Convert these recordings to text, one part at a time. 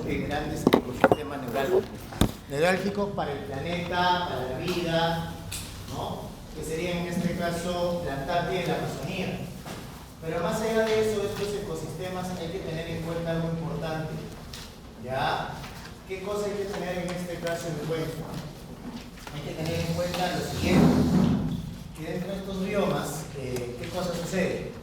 grandes ecosistemas neurálgicos para el planeta, para la vida, ¿no? Que serían en este caso la Antártida y la Amazonía. Pero más allá de eso, estos ecosistemas hay que tener en cuenta algo importante. ¿Ya? ¿Qué cosa hay que tener en este caso en cuenta? Hay que tener en cuenta lo siguiente, que dentro de estos biomas, ¿qué cosa sucede?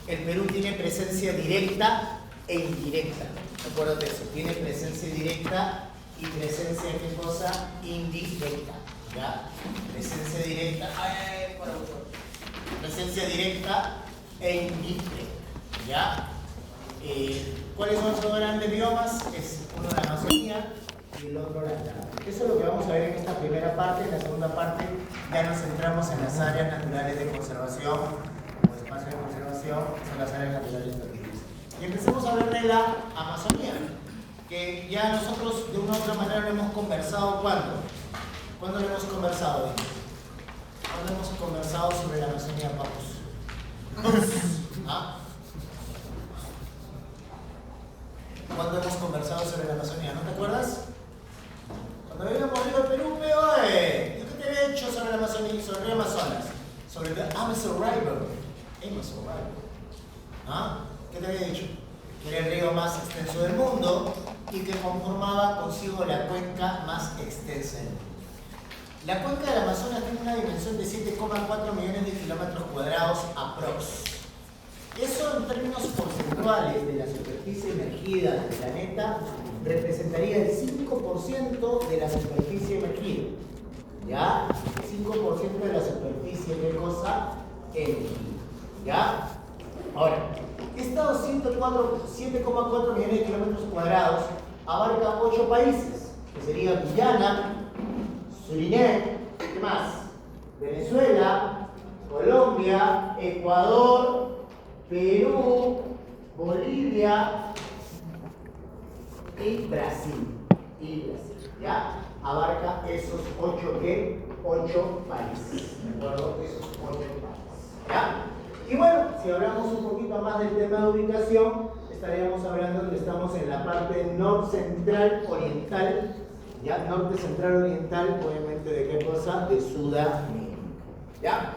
El Perú tiene presencia directa e indirecta. Acuérdate de eso, tiene presencia directa y presencia, ¿qué cosa? Indirecta. ¿Ya? Presencia directa, presencia directa e indirecta. ¿Ya? ¿Cuáles son los grandes biomas? Es uno la Amazonía y el otro la Antártida. Eso es lo que vamos a ver en esta primera parte. En la segunda parte ya nos centramos en las áreas naturales de conservación o espacios de conservación, son las áreas naturales protegidas. Y empecemos a hablar de la Amazonía, que ya nosotros de una u otra manera lo hemos conversado. ¿Cuándo? ¿Cuándo lo hemos conversado? ¿Cuándo hemos conversado sobre la Amazonía, Pablos? ¿Ah? ¿Cuándo hemos conversado sobre la Amazonía? ¿No te acuerdas? Cuando habíamos ido al Perú, ¿yo qué te había dicho sobre la Amazonía, sobre el Amazonas? Sobre el Amazon River. ¿Ah? ¿Qué te había dicho? Que era el río más extenso del mundo y que conformaba consigo la cuenca más extensa del mundo. La cuenca del Amazonas tiene una dimensión de 7,4 millones de kilómetros cuadrados aprox. Eso en términos porcentuales de la superficie emergida del planeta representaría el 5% de la superficie emergida. ¿Ya? 5% de la superficie de cosa emergida. ¿Ya? Ahora, estos 7,4 millones de kilómetros cuadrados abarca 8 países, que serían Guyana, Surinam, ¿qué más? Venezuela, Colombia, Ecuador, Perú, Bolivia y Brasil. ¿Ya? Abarca esos 8 países. ¿De acuerdo? Esos 8 países. ¿Ya? Y bueno, si hablamos un poquito más del tema de ubicación, estaríamos hablando que estamos en la parte norte-central oriental. ¿Ya? Norte-central oriental, obviamente, ¿de qué cosa? De Sudamérica. ¿Ya?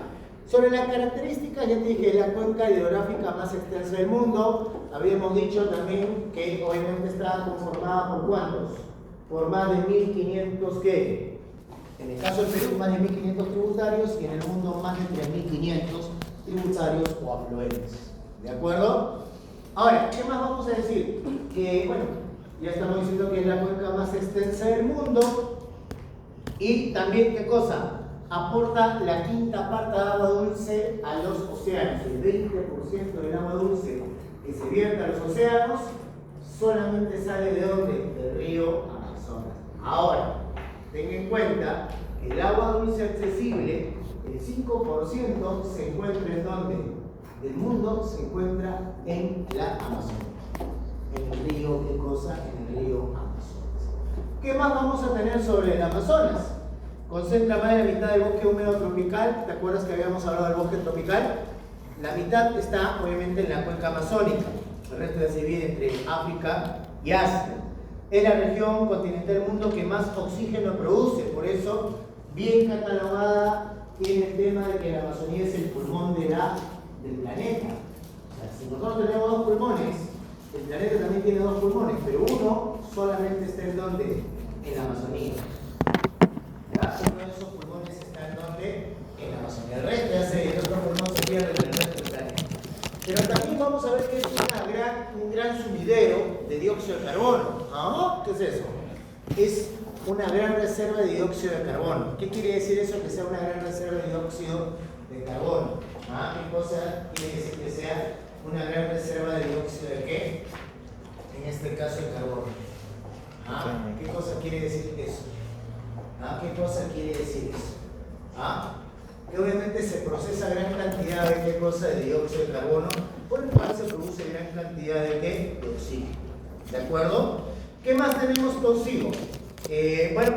Sobre las características, ya te dije, la cuenca hidrográfica más extensa del mundo. Habíamos dicho también que obviamente está conformada por ¿cuántos? Por más de 1500, ¿qué? En el caso del Perú, más de 1500 tributarios y en el mundo más de 3500 tributarios o afluentes. ¿De acuerdo? Ahora, ¿qué más vamos a decir? Que, bueno, ya estamos diciendo que es la cuenca más extensa del mundo y también, ¿qué cosa? Aporta la quinta parte de agua dulce a los océanos. El 20% del agua dulce que se vierte a los océanos solamente sale ¿de dónde? Del río Amazonas. Ahora, ten en cuenta que el agua dulce accesible, el 5% se encuentra ¿en dónde? Del mundo se encuentra en la Amazonia. En el río, ¿qué cosa? En el río Amazonas. ¿Qué más vamos a tener sobre el Amazonas? Concentra más de la mitad del bosque húmedo tropical. ¿Te acuerdas que habíamos hablado del bosque tropical? La mitad está obviamente en la cuenca amazónica. El resto ya se divide entre África y Asia. Es la región continental del mundo que más oxígeno produce. Por eso, bien catalogada, tiene el tema de que la Amazonía es el pulmón del planeta. O sea, si nosotros tenemos dos pulmones, el planeta también tiene dos pulmones, pero uno solamente está en ¿dónde? En la Amazonía. Uno de esos pulmones está en ¿dónde? En la Amazonía. El resto ya el otro pulmón se pierde en el resto del planeta. Pero también vamos a ver que es un gran sumidero de dióxido de carbono. ¿Ah? ¿Qué es eso? Es una gran reserva de dióxido de carbono. ¿Qué quiere decir eso? Que sea una gran reserva de dióxido de carbono. ¿Ah? ¿Qué cosa quiere decir que sea una gran reserva de dióxido de qué? En este caso de carbono. ¿Ah? ¿Qué cosa quiere decir eso? ¿Ah? ¿Qué cosa quiere decir eso? ¿Ah? Que obviamente se procesa gran cantidad de qué cosa de dióxido de carbono, por el cual se produce gran cantidad de qué? De oxígeno. ¿De acuerdo? ¿Qué más tenemos consigo? Bueno,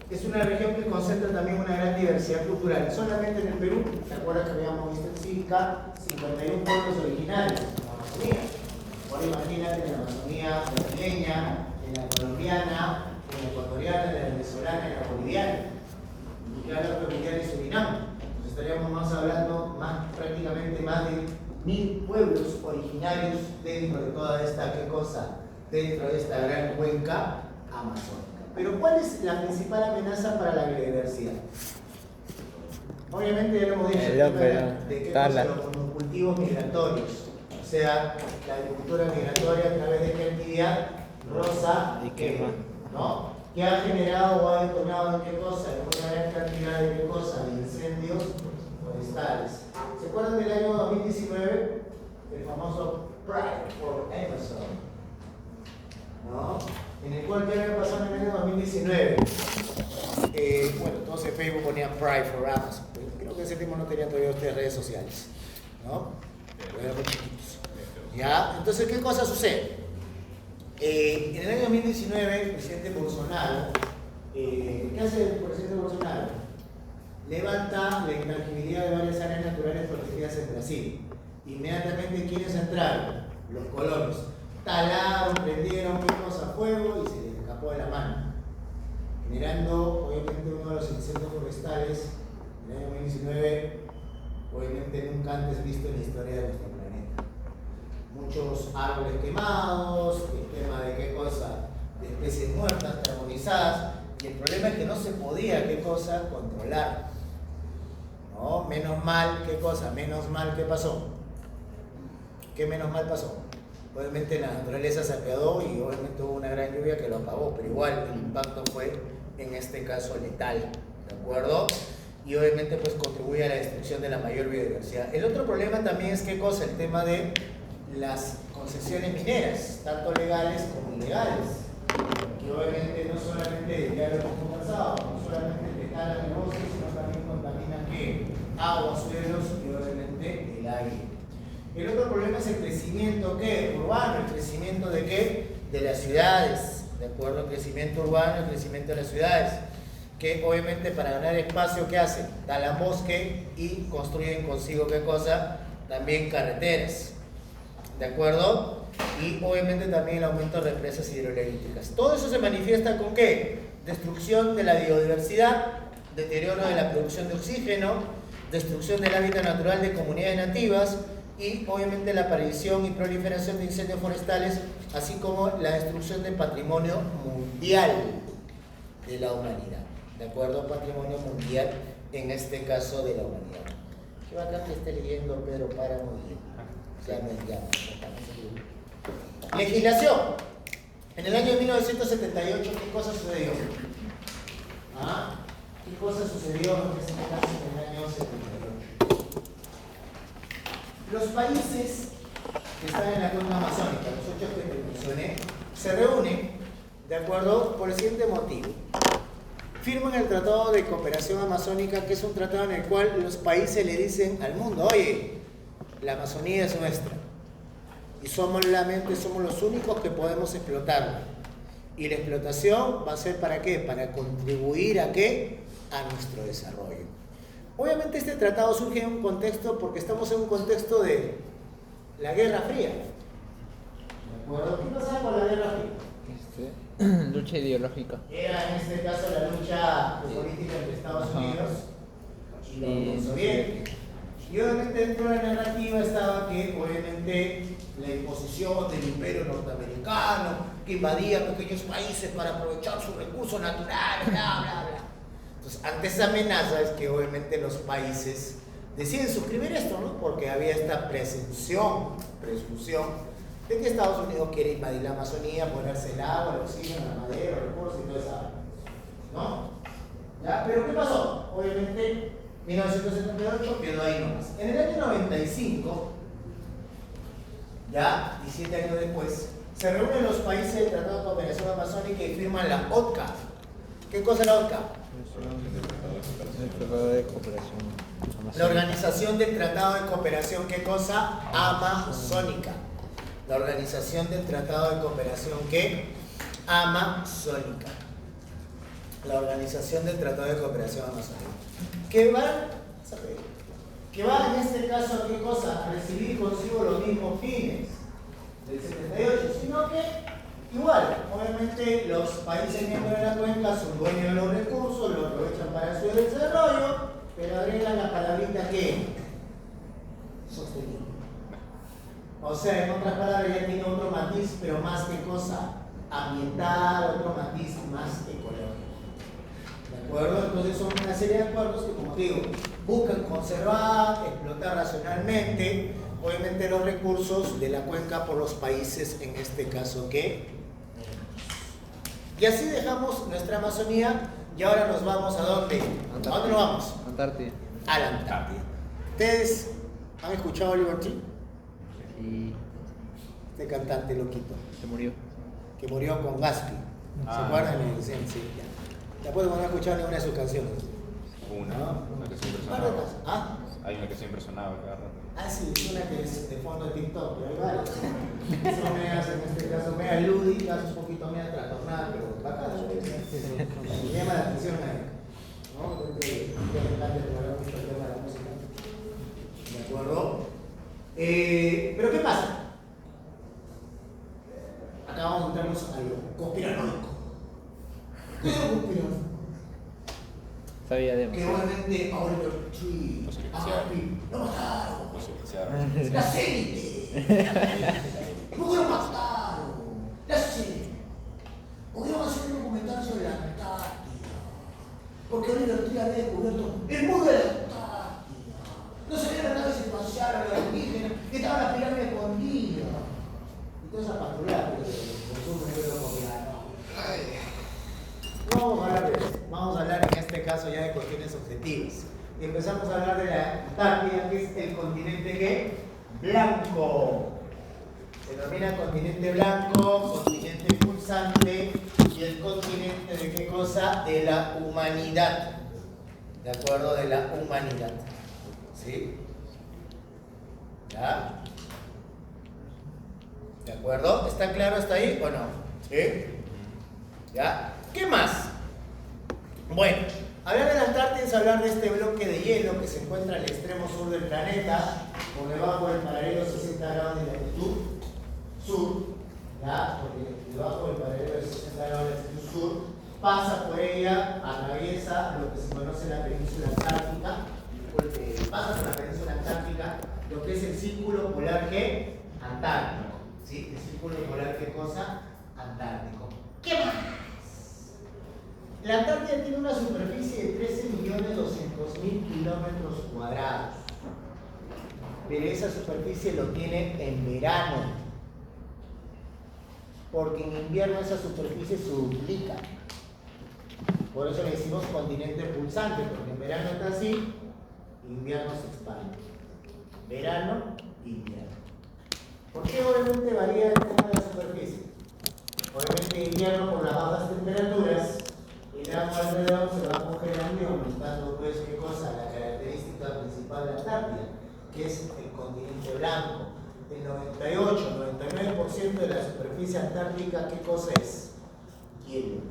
es una región que concentra también una gran diversidad cultural. Solamente en el Perú, ¿te acuerdas que habíamos visto en CIVICA 51 pueblos originarios en la Amazonía? Ahora imagínate en la Amazonía brasileña, en la colombiana, en la ecuatoriana, en la venezolana, en la boliviana, y claro, Guyana y Surinam. Entonces estaríamos más hablando prácticamente más de 1000 pueblos originarios dentro de toda esta, ¿qué cosa? Dentro de esta gran cuenca amazónica. Pero ¿cuál es la principal amenaza para la biodiversidad? Obviamente ya lo hemos dicho, de qué cosa, los monocultivos migratorios, o sea, la agricultura migratoria a través de qué actividad, roza y quema, ¿no? Que ha generado o ha detonado en qué cosa, en una gran cantidad de qué cosa, de incendios forestales. ¿Se acuerdan del año 2019? El famoso Pride for Amazon, ¿no? En el cual, ¿qué había pasado en el año 2019? Bueno, todos en Facebook ponían Pride for Amazon. Creo que ese tiempo no tenía todavía ustedes redes sociales, ¿no? Pero eran muy chiquitos. ¿Ya? Entonces, ¿qué cosa sucede? En el año 2019, el presidente Bolsonaro, ¿qué hace el presidente Bolsonaro? Levanta la intranquilidad de varias áreas naturales protegidas en Brasil. Inmediatamente, ¿quiénes entraron? Los colonos. Talaron, prendieron, ¿qué cosa? Fuego y se les escapó de la mano, generando obviamente uno de los incendios forestales en el año 2019, obviamente nunca antes visto en la historia de nuestro planeta. Muchos árboles quemados, el tema de qué cosa, de especies muertas, carbonizadas, y el problema es que no se podía qué cosa controlar, ¿no? Menos mal, ¿qué cosa? Menos mal, ¿qué pasó? ¿Qué menos mal pasó? Obviamente la naturaleza se apiadó y obviamente hubo una gran lluvia que lo apagó, pero igual el impacto fue en este caso letal, ¿de acuerdo? Y obviamente pues contribuye a la destrucción de la mayor biodiversidad. El otro problema también es qué cosa, el tema de las concesiones mineras, tanto legales como ilegales, que obviamente no solamente, ya lo hemos conversado, no solamente te talan el bosque, sino también contaminan ¿qué? Agua, suelos y obviamente el aire. El otro problema es el crecimiento ¿qué? Urbano, el crecimiento de ¿qué? De las ciudades, ¿de acuerdo? El crecimiento urbano, el crecimiento de las ciudades, que obviamente para ganar espacio, ¿qué hacen? Talan bosque y construyen consigo ¿qué cosa? También carreteras, ¿de acuerdo? Y obviamente también el aumento de represas hidroeléctricas. Todo eso se manifiesta con ¿qué? Destrucción de la biodiversidad, deterioro de la producción de oxígeno, destrucción del hábitat natural de comunidades nativas, y obviamente la aparición y proliferación de incendios forestales, así como la destrucción del patrimonio mundial de la humanidad. ¿De acuerdo? Patrimonio mundial, en este caso de la humanidad. Qué bacán que esté leyendo Pedro Páramo y ya me llama. Legislación. En el año 1978, ¿qué cosa sucedió? ¿Qué cosa sucedió en este caso en el año 78? Los países que están en la cuenca amazónica, los 8 que te mencioné, se reúnen, ¿de acuerdo? Por el siguiente motivo. Firman el Tratado de Cooperación Amazónica, que es un tratado en el cual los países le dicen al mundo, oye, la Amazonía es nuestra y somos los únicos que podemos explotarla. Y la explotación va a ser ¿para qué? Para contribuir ¿a qué? A nuestro desarrollo. Obviamente este tratado surge en un contexto, porque estamos en un contexto de la Guerra Fría. ¿De acuerdo? ¿Qué pasaba con la Guerra Fría? Lucha ideológica. Era en este caso la lucha política entre Estados Unidos y la Unión Soviética. Y obviamente dentro de la narrativa estaba que obviamente la imposición del imperio norteamericano, que invadía pequeños países para aprovechar sus recursos naturales, bla, bla, bla. Entonces, ante esa amenaza es que obviamente los países deciden suscribir esto, ¿no? Porque había esta presunción de que Estados Unidos quiere invadir la Amazonía, ponerse el agua, el oxígeno, la madera, los recursos y todo eso, ¿no? ¿Ya? ¿Pero qué pasó? Obviamente, 1978 quedó ahí nomás. En el año 95, ya 17 años después, se reúnen los países del Tratado de Cooperación Amazónica y firman la OTCA. ¿Qué cosa es la OTCA? La Organización del Tratado de Cooperación, ¿qué cosa? Amazónica. La Organización del Tratado de Cooperación, ¿qué? Amazónica. La Organización del Tratado de Cooperación Amazónica. Que va en este caso a qué cosa? A recibir consigo los mismos fines del 78, sino que Igual, obviamente los países miembros de la cuenca son dueños de los recursos, lo aprovechan para su desarrollo, pero agregan la palabrita que sostenible. O sea, en otras palabras, ya tiene otro matiz, pero más que cosa ambiental, otro matiz más ecológico. ¿De acuerdo? Entonces son una serie de acuerdos que, como digo, buscan conservar, explotar racionalmente, obviamente, los recursos de la cuenca por los países, en este caso, que... Y así dejamos nuestra Amazonía y ahora nos vamos ¿a dónde? ¿A dónde nos vamos? Antártida. A la Antártida. ¿Ustedes han escuchado a Oliver Tree? Sí. Este cantante loquito. Se murió. Que murió con Gaspi. ¿Se acuerdan? Sí, ya. Después no han escuchado ninguna de sus canciones. Una que siempre ¿Ah? sonaba. Hay una que siempre sonaba cada rato. Ah, sí, es una que es de fondo de TikTok, pero hay varias. Son medias, en este caso, media lúdicas, un poquito media trastornada, pero bacana. Me llama la atención ahí. ¿No? Que me encanta explorar mucho el tema de la música. ¿De acuerdo? Pero ¿qué pasa? Acá vamos a entrarnos a lo conspiranoico. ¿Qué es lo conspiranoico? Sabía de Que obviamente a Oliver Tree, a Gaspi, lo mataron. Las élites. ¿Por qué lo mataron? Las élites. Pudieron hacer un documental sobre la Antártida. Porque Oliver Tree había descubierto el mundo de la Antártida. No salían las naves espaciales, los alienígenas, que estaban las pirámides escondidas. Y toda esa patrullada que consume el gobierno. No vamos a hablar de eso. Vamos a hablar en este caso ya de cuestiones objetivas. Y empezamos a hablar de la Antártida, que es el continente ¿qué? Blanco. Se denomina continente blanco, continente pulsante y el continente de qué cosa? De la humanidad. ¿De acuerdo? De la humanidad. ¿Sí? ¿Ya? ¿De acuerdo? ¿Está claro hasta ahí o no? ¿Sí? ¿Ya? ¿Qué más? Bueno, hablar de la Antártida es hablar de este bloque de hielo que se encuentra al extremo sur del planeta, por debajo del paralelo 60 grados de latitud sur, ¿ya? Porque debajo del paralelo de 60 grados de latitud sur, pasa por ella, atraviesa lo que se conoce la península antártica, pasa por la península antártica, lo que es el círculo polar ¿qué? Antártico, ¿sí? El círculo polar ¿qué cosa? Antártico. ¿Qué más? La Antártida tiene una superficie de 13.200.000 kilómetros cuadrados, pero esa superficie lo tiene en verano, porque en invierno esa superficie se duplica. Por eso le decimos continente pulsante, porque en verano está así, en invierno se expande. Verano, invierno. ¿Por qué obviamente varía el tema de la superficie? Obviamente en invierno por las bajas temperaturas, el agua alrededor se va congelando y aumentando pues qué cosa, la característica principal de la Antártida, que es el continente blanco. El 98-99% de la superficie antártica, ¿qué cosa es? Hielo.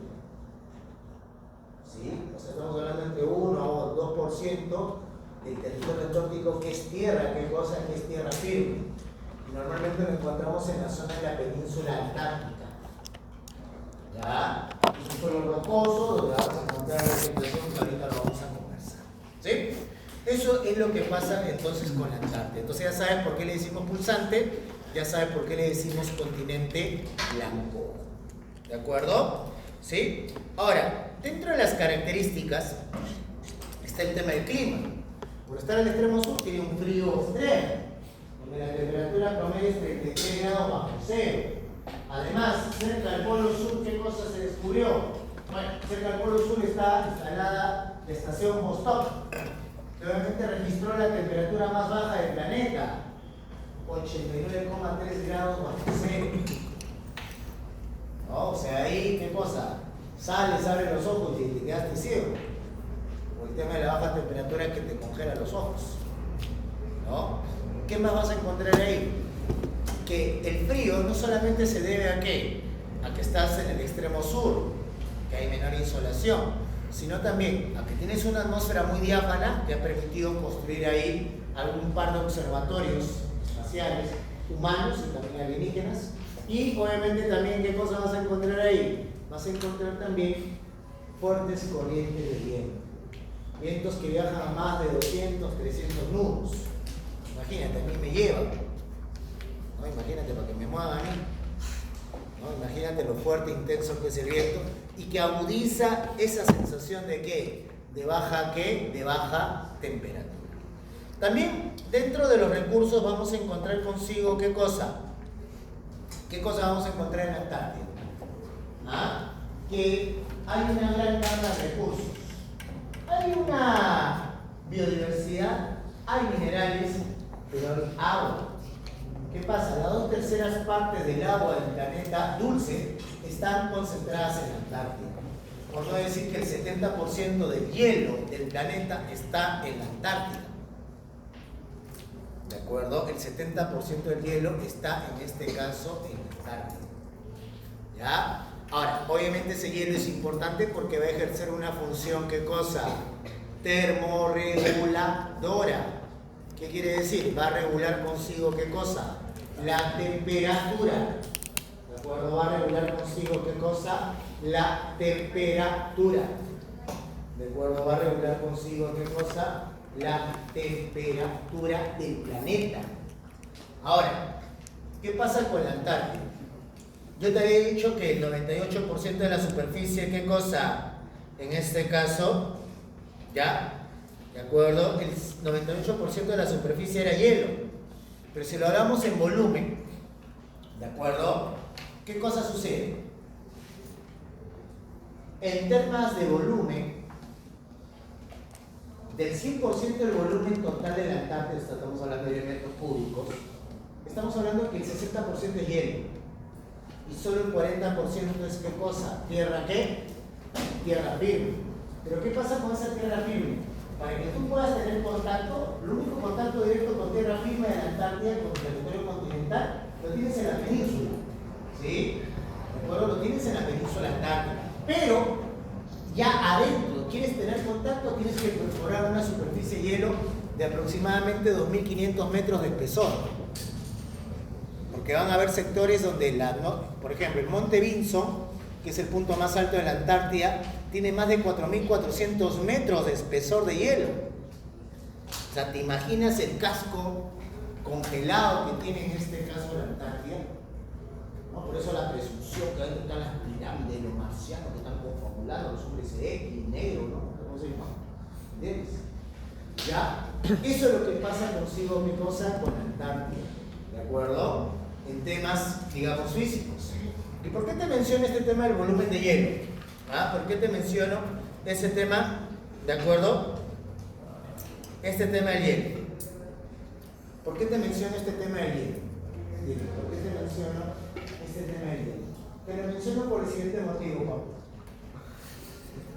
¿Sí? O sea, estamos hablando entre 1 o 2% del territorio antártico que es tierra, ¿qué cosa? Que es tierra firme. Y normalmente lo encontramos en la zona de la península antártica. ¿Ya? Es un suelo rocoso donde vamos a encontrar la vegetación que ahorita lo vamos a conversar. ¿Sí? Eso es lo que pasa entonces con la Antártida. Entonces ya saben por qué le decimos pulsante, ya saben por qué le decimos continente blanco. ¿De acuerdo? ¿Sí? Ahora, dentro de las características está el tema del clima. Por estar al extremo sur tiene un frío extremo, donde la temperatura promedio es 33 grados bajo cero. Además, cerca del polo sur, ¿qué cosa se descubrió? Bueno, cerca del polo sur está instalada la estación Vostok, que obviamente registró la temperatura más baja del planeta, 89,3 grados bajo cero. ¿No? O sea, ahí, ¿qué cosa? Sales, abres los ojos y te quedaste ciego. O el tema de la baja temperatura que te congela los ojos. ¿No? ¿Qué más vas a encontrar ahí? Que el frío no solamente se debe a qué, a que estás en el extremo sur, que hay menor insolación, sino también a que tienes una atmósfera muy diáfana que ha permitido construir ahí algún par de observatorios espaciales humanos y también alienígenas Y obviamente también, ¿qué cosa vas a encontrar ahí? Vas a encontrar también fuertes corrientes de viento. Vientos que viajan a más de 200, 300 nudos. Imagínate, a mí me llevan. ¿No? Imagínate para que me muevan a mí. ¿No? Imagínate lo fuerte e intenso que es el viento y que agudiza esa sensación de ¿qué? De baja ¿qué? De baja temperatura. También dentro de los recursos vamos a encontrar consigo ¿qué cosa? ¿Qué cosa vamos a encontrar en la Antártida? ¿Ah? Que hay una gran gama de recursos. Hay una biodiversidad, hay minerales, pero hay agua. ¿Qué pasa? Las 2/3 partes del agua del planeta dulce están concentradas en la Antártida. Por no decir que el 70% del hielo del planeta está en la Antártida. ¿De acuerdo? El 70% del hielo está en este caso en la Antártida. ¿Ya? Ahora, obviamente ese hielo es importante porque va a ejercer una función, ¿qué cosa? Termorreguladora. ¿Qué quiere decir? Va a regular consigo, ¿qué cosa? La temperatura. ¿De acuerdo? Va a regular consigo, ¿qué cosa? La temperatura. ¿De acuerdo? Va a regular consigo, ¿qué cosa? La temperatura del planeta. Ahora, ¿qué pasa con la Antártida? Yo te había dicho que el 98% de la superficie, ¿qué cosa? En este caso, ¿ya? ¿De acuerdo? El 98% de la superficie era hielo. Pero si lo hablamos en volumen, ¿de acuerdo? ¿Qué cosa sucede? En temas de volumen, del 100% del volumen total de la Antártida, estamos hablando de metros cúbicos, estamos hablando que el 60% es hielo. Y solo el 40% es ¿qué cosa? ¿Tierra qué? Tierra firme. Pero ¿qué pasa con esa tierra firme? Para que tú puedas tener contacto, el único contacto directo con tierra firme de la Antártida, con el territorio continental, lo tienes en la península. ¿Sí? ¿De acuerdo? Lo tienes en la península antártica. Pero ya adentro, quieres tener contacto, tienes que perforar una superficie de hielo de aproximadamente 2.500 metros de espesor. Porque van a haber sectores donde, por ejemplo, el Monte Vinson, que es el punto más alto de la Antártida, tiene más de 4.400 metros de espesor de hielo. O sea, ¿te imaginas el casco congelado que tiene en este caso la Antártida? ¿No? Por eso la presunción que adentro están las pirámides, los marcianos que están confabulando, los hombres X, negros, ¿no? ¿Cómo se llama? ¿Entiendes? ¿Ya? Eso es lo que pasa consigo, mi cosa, con la Antártida. ¿De acuerdo? En temas, digamos, físicos. ¿Y por qué te menciono este tema del volumen de hielo? ¿Ah? ¿Por qué te menciono ese tema? ¿De acuerdo? Este tema del hielo. ¿Por qué te menciono este tema del hielo? ¿Por qué te menciono este tema del hielo? Te lo menciono por el siguiente motivo, Pablo.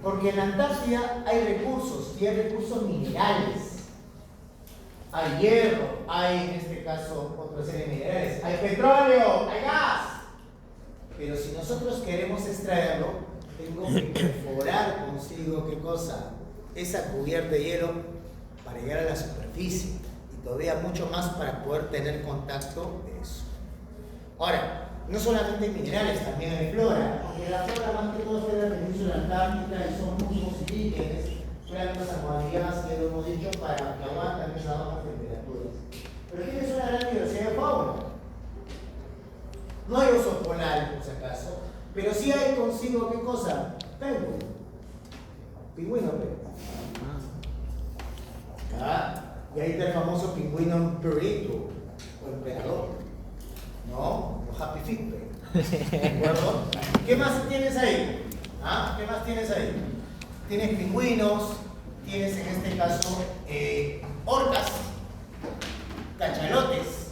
Porque en la Antártida hay recursos, y hay recursos minerales. Hay hierro, hay en este caso otra serie de minerales, hay petróleo, hay gas. Pero si nosotros queremos extraerlo, tengo que perforar consigo, ¿qué cosa? Esa cubierta de hielo para llegar a la superficie. Y todavía mucho más para poder tener contacto de eso. Ahora, no solamente hay minerales, también hay flora. Aunque la flora más que todo está en la península antártica y son musgos y líquenes, plantas acuáticas que lo hemos dicho para que aguanten esas bajas temperaturas. Pero tienes una gran diversidad de fauna. No hay osos polares, por si acaso, pero sí hay consigo, ¿qué cosa? Pingüino. Pingüino, ¿ah? Y ahí está el famoso pingüino emperito, o emperador. ¿No? Los happy feet, ¿de acuerdo? ¿Qué más tienes ahí? ¿Ah? ¿Qué más tienes ahí? Tienes pingüinos, tienes en este caso orcas, cachalotes,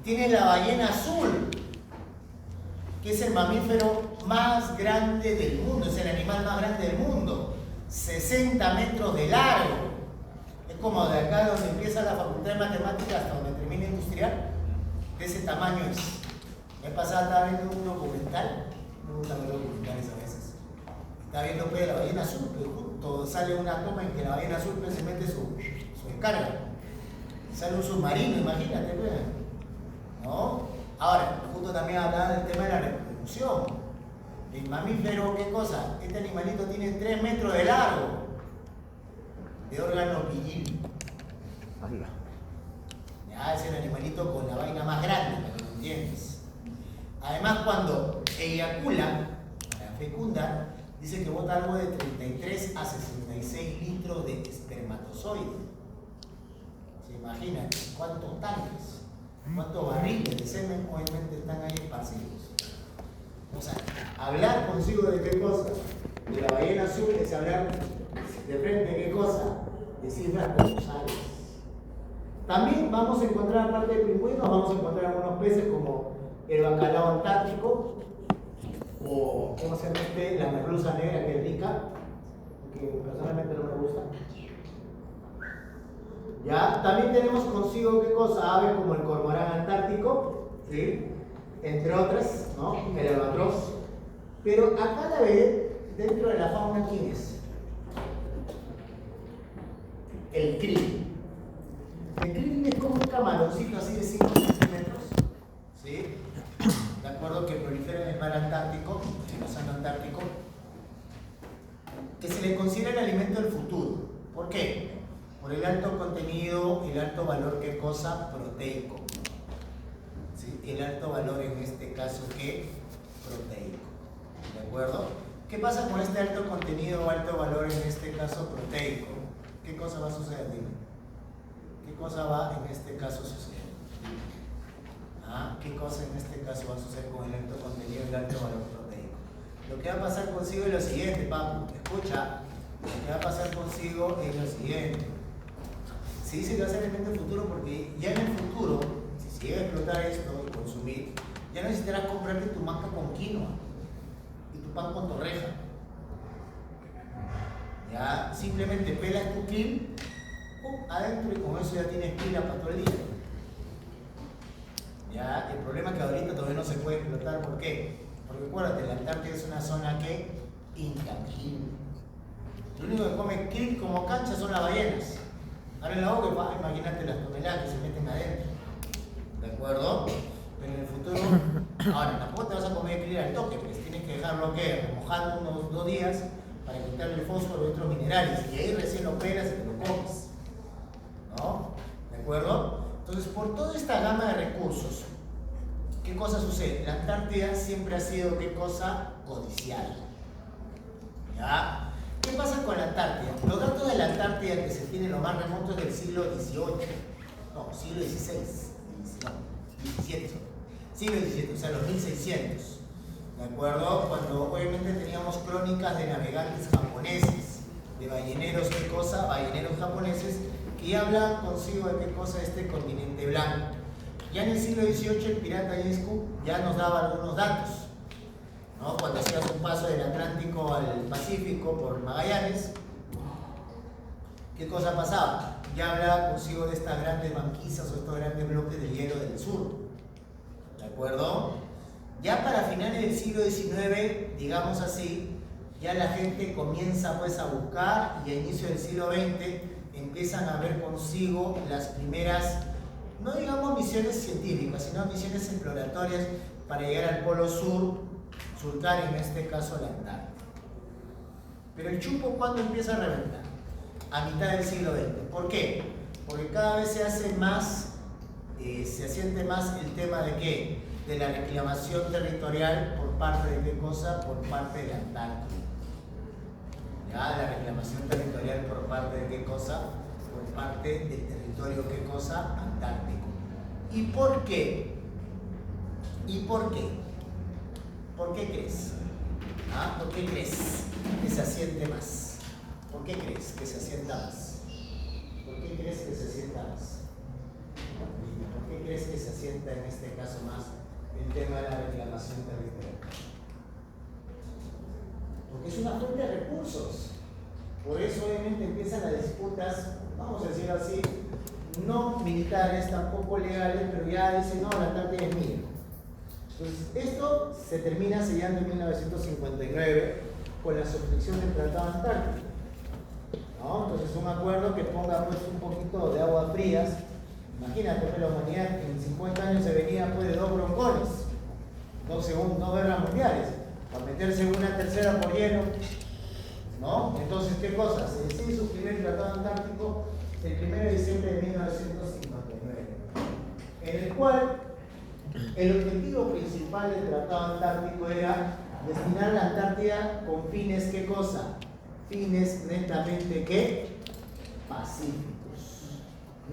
tienes la ballena azul, que es el mamífero más grande del mundo, es el animal más grande del mundo, 60 metros de largo. Es como de acá donde empieza la facultad de matemáticas hasta donde termina industrial, de ese tamaño es. Me pasada estaba viendo un documental, me gustan los documentales a veces. Estaba viendo pues, la ballena azul, pero justo sale una toma en que la ballena azul pues, se mete su descarga. Sale un submarino, imagínate, pues. ¿No? Ahora, justo también hablaba del tema de la reproducción. El mamífero, ¿qué cosa? Este animalito tiene 3 metros de largo de órgano viril. Ya es el animalito con la vaina más grande, para que lo entiendas. Además, cuando eyacula, para fecundar, dice que bota algo de 33 a 66 litros de espermatozoide. ¿Se imaginan cuántos tanques, cuántos barriles de semen obviamente están ahí esparcidos? O sea, hablar consigo de qué cosa, de la ballena azul, es hablar de frente de qué cosa, de cifras colosales. También vamos a encontrar, aparte de pingüinos, vamos a encontrar algunos peces como el bacalao antártico, o ¿cómo se llama este? La merluza negra, que es rica, que personalmente no me gusta. ¿Ya? También tenemos consigo qué cosa, aves como el cormorán antártico, ¿sí? Entre otras, ¿no? El albatros. Pero acá la ve, dentro de la fauna, ¿quién es? El krill. El krill es como un camaroncito así de 5 centímetros, ¿sí? De acuerdo, que prolifera en el mar Antártico, en el océano Antártico, que se le considera el alimento del futuro. ¿Por qué? Por el alto contenido, el alto valor, ¿qué cosa? Proteico. ¿Sí? El alto valor en este caso, ¿qué? Proteico. ¿De acuerdo? ¿Qué pasa con este alto contenido o alto valor en este caso proteico? ¿Qué cosa va a suceder? Dime. ¿Qué cosa va en este caso a suceder? ¿Qué cosa en este caso va a suceder con el alto contenido y el alto valor proteico? Lo que va a pasar consigo es lo siguiente, papu. Escucha. Lo que va a pasar consigo es lo siguiente. Se dice que va a ser alimento del futuro porque ya en el futuro, si se llega a explotar esto y consumir, ya no necesitarás comprarte tu maca con quinoa y tu pan con torreja. Ya simplemente pelas tu krill adentro y con eso ya tienes pila para todo el día. Ya, el problema es que ahorita todavía no se puede explotar. ¿Por qué? Porque acuérdate, la Antártida es una zona que intangible. Lo único que come krill como cancha son las ballenas. Ahora en la boca, imagínate las toneladas que se meten adentro. ¿De acuerdo? Pero en el futuro, ahora tampoco te vas a comer krill al toque, pues tienes que dejarlo que remojando unos 2 días para quitarle el fósforo y otros minerales. Y ahí recién lo pelas y te lo comes. ¿No? ¿De acuerdo? Entonces, por toda esta gama de recursos, ¿qué cosa sucede? La Antártida siempre ha sido, ¿qué cosa? Codicial. ¿Ya? ¿Qué pasa con la Antártida? Los datos de la Antártida que se tienen los más remotos del siglo XVIII, no, siglo XVI, no, XVII, siglo XVII, o sea, los 1600, ¿de acuerdo? Cuando obviamente teníamos crónicas de navegantes japoneses, de balleneros, ¿qué cosa? Balleneros japoneses, que ya hablaban consigo de qué cosa este continente blanco. Ya en el siglo XVIII el pirata James Cook ya nos daba algunos datos, ¿no? Cuando hacías un paso del Atlántico al Pacífico por Magallanes, ¿qué cosa pasaba? Ya hablaba consigo de estas grandes banquisas o estos grandes bloques de hielo del sur, ¿de acuerdo? Ya para finales del siglo XIX, digamos así, ya la gente comienza pues a buscar y a inicio del siglo XX empiezan a ver consigo las primeras, no digamos misiones científicas, sino misiones exploratorias para llegar al polo sur, surcar en este caso la Antártida. Pero el chupo, ¿cuándo empieza a reventar? A mitad del siglo XX. ¿Por qué? Porque cada vez se hace más, se asiente más el tema de ¿qué? De la reclamación territorial por parte de qué cosa? Por parte de la Antártida. ¿Ya? La reclamación territorial por parte de qué cosa? Por parte del territorio qué cosa? Antártico. ¿Y por qué? ¿Y por qué? ¿Por qué crees? ¿Por qué crees que se asiente más? ¿Por qué crees que se asienta más? ¿Por qué crees que se asienta más? ¿Por qué crees que se asienta en este caso más el tema de la reclamación territorial? Porque es una fuente de recursos. Por eso obviamente empiezan las disputas, vamos a decirlo así, no militares, tampoco legales, pero ya dicen, no, la Antártida es mía. Entonces, esto se termina sellando en 1959 con la suscripción del Tratado Antártico, ¿no? Entonces, un acuerdo que ponga pues un poquito de aguas frías. Imagínate, pues, la humanidad en 50 años se venía pues de 2 broncones, dos guerras mundiales, para meterse una tercera por hielo, ¿no? Entonces, ¿qué cosa? Se decide suscribir el Tratado Antártico el 1 de diciembre de 1959, en el cual el objetivo principal del Tratado Antártico era destinar la Antártida con fines, ¿qué cosa? Fines netamente, ¿qué? Pacíficos.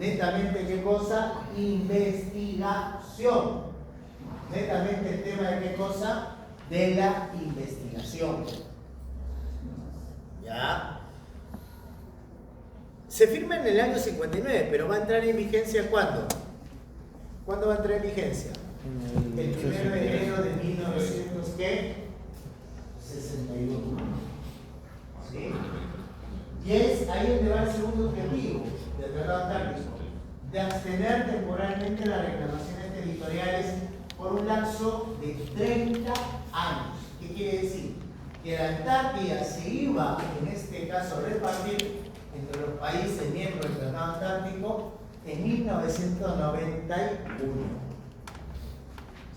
Netamente, ¿qué cosa? Investigación. Netamente el tema de qué cosa? De la investigación. ¿Ya? Se firma en el año 59, pero va a entrar en vigencia ¿cuándo? ¿Cuándo va a entrar en vigencia? El 1 de enero de 1961. ¿Sí? Y es ahí donde va el segundo objetivo del Tratado Antártico, de abstener temporalmente las reclamaciones territoriales por un lapso de 30 años. ¿Qué quiere decir? Que la Antártida se iba, en este caso, a repartir entre los países miembros del Tratado Antártico en 1991.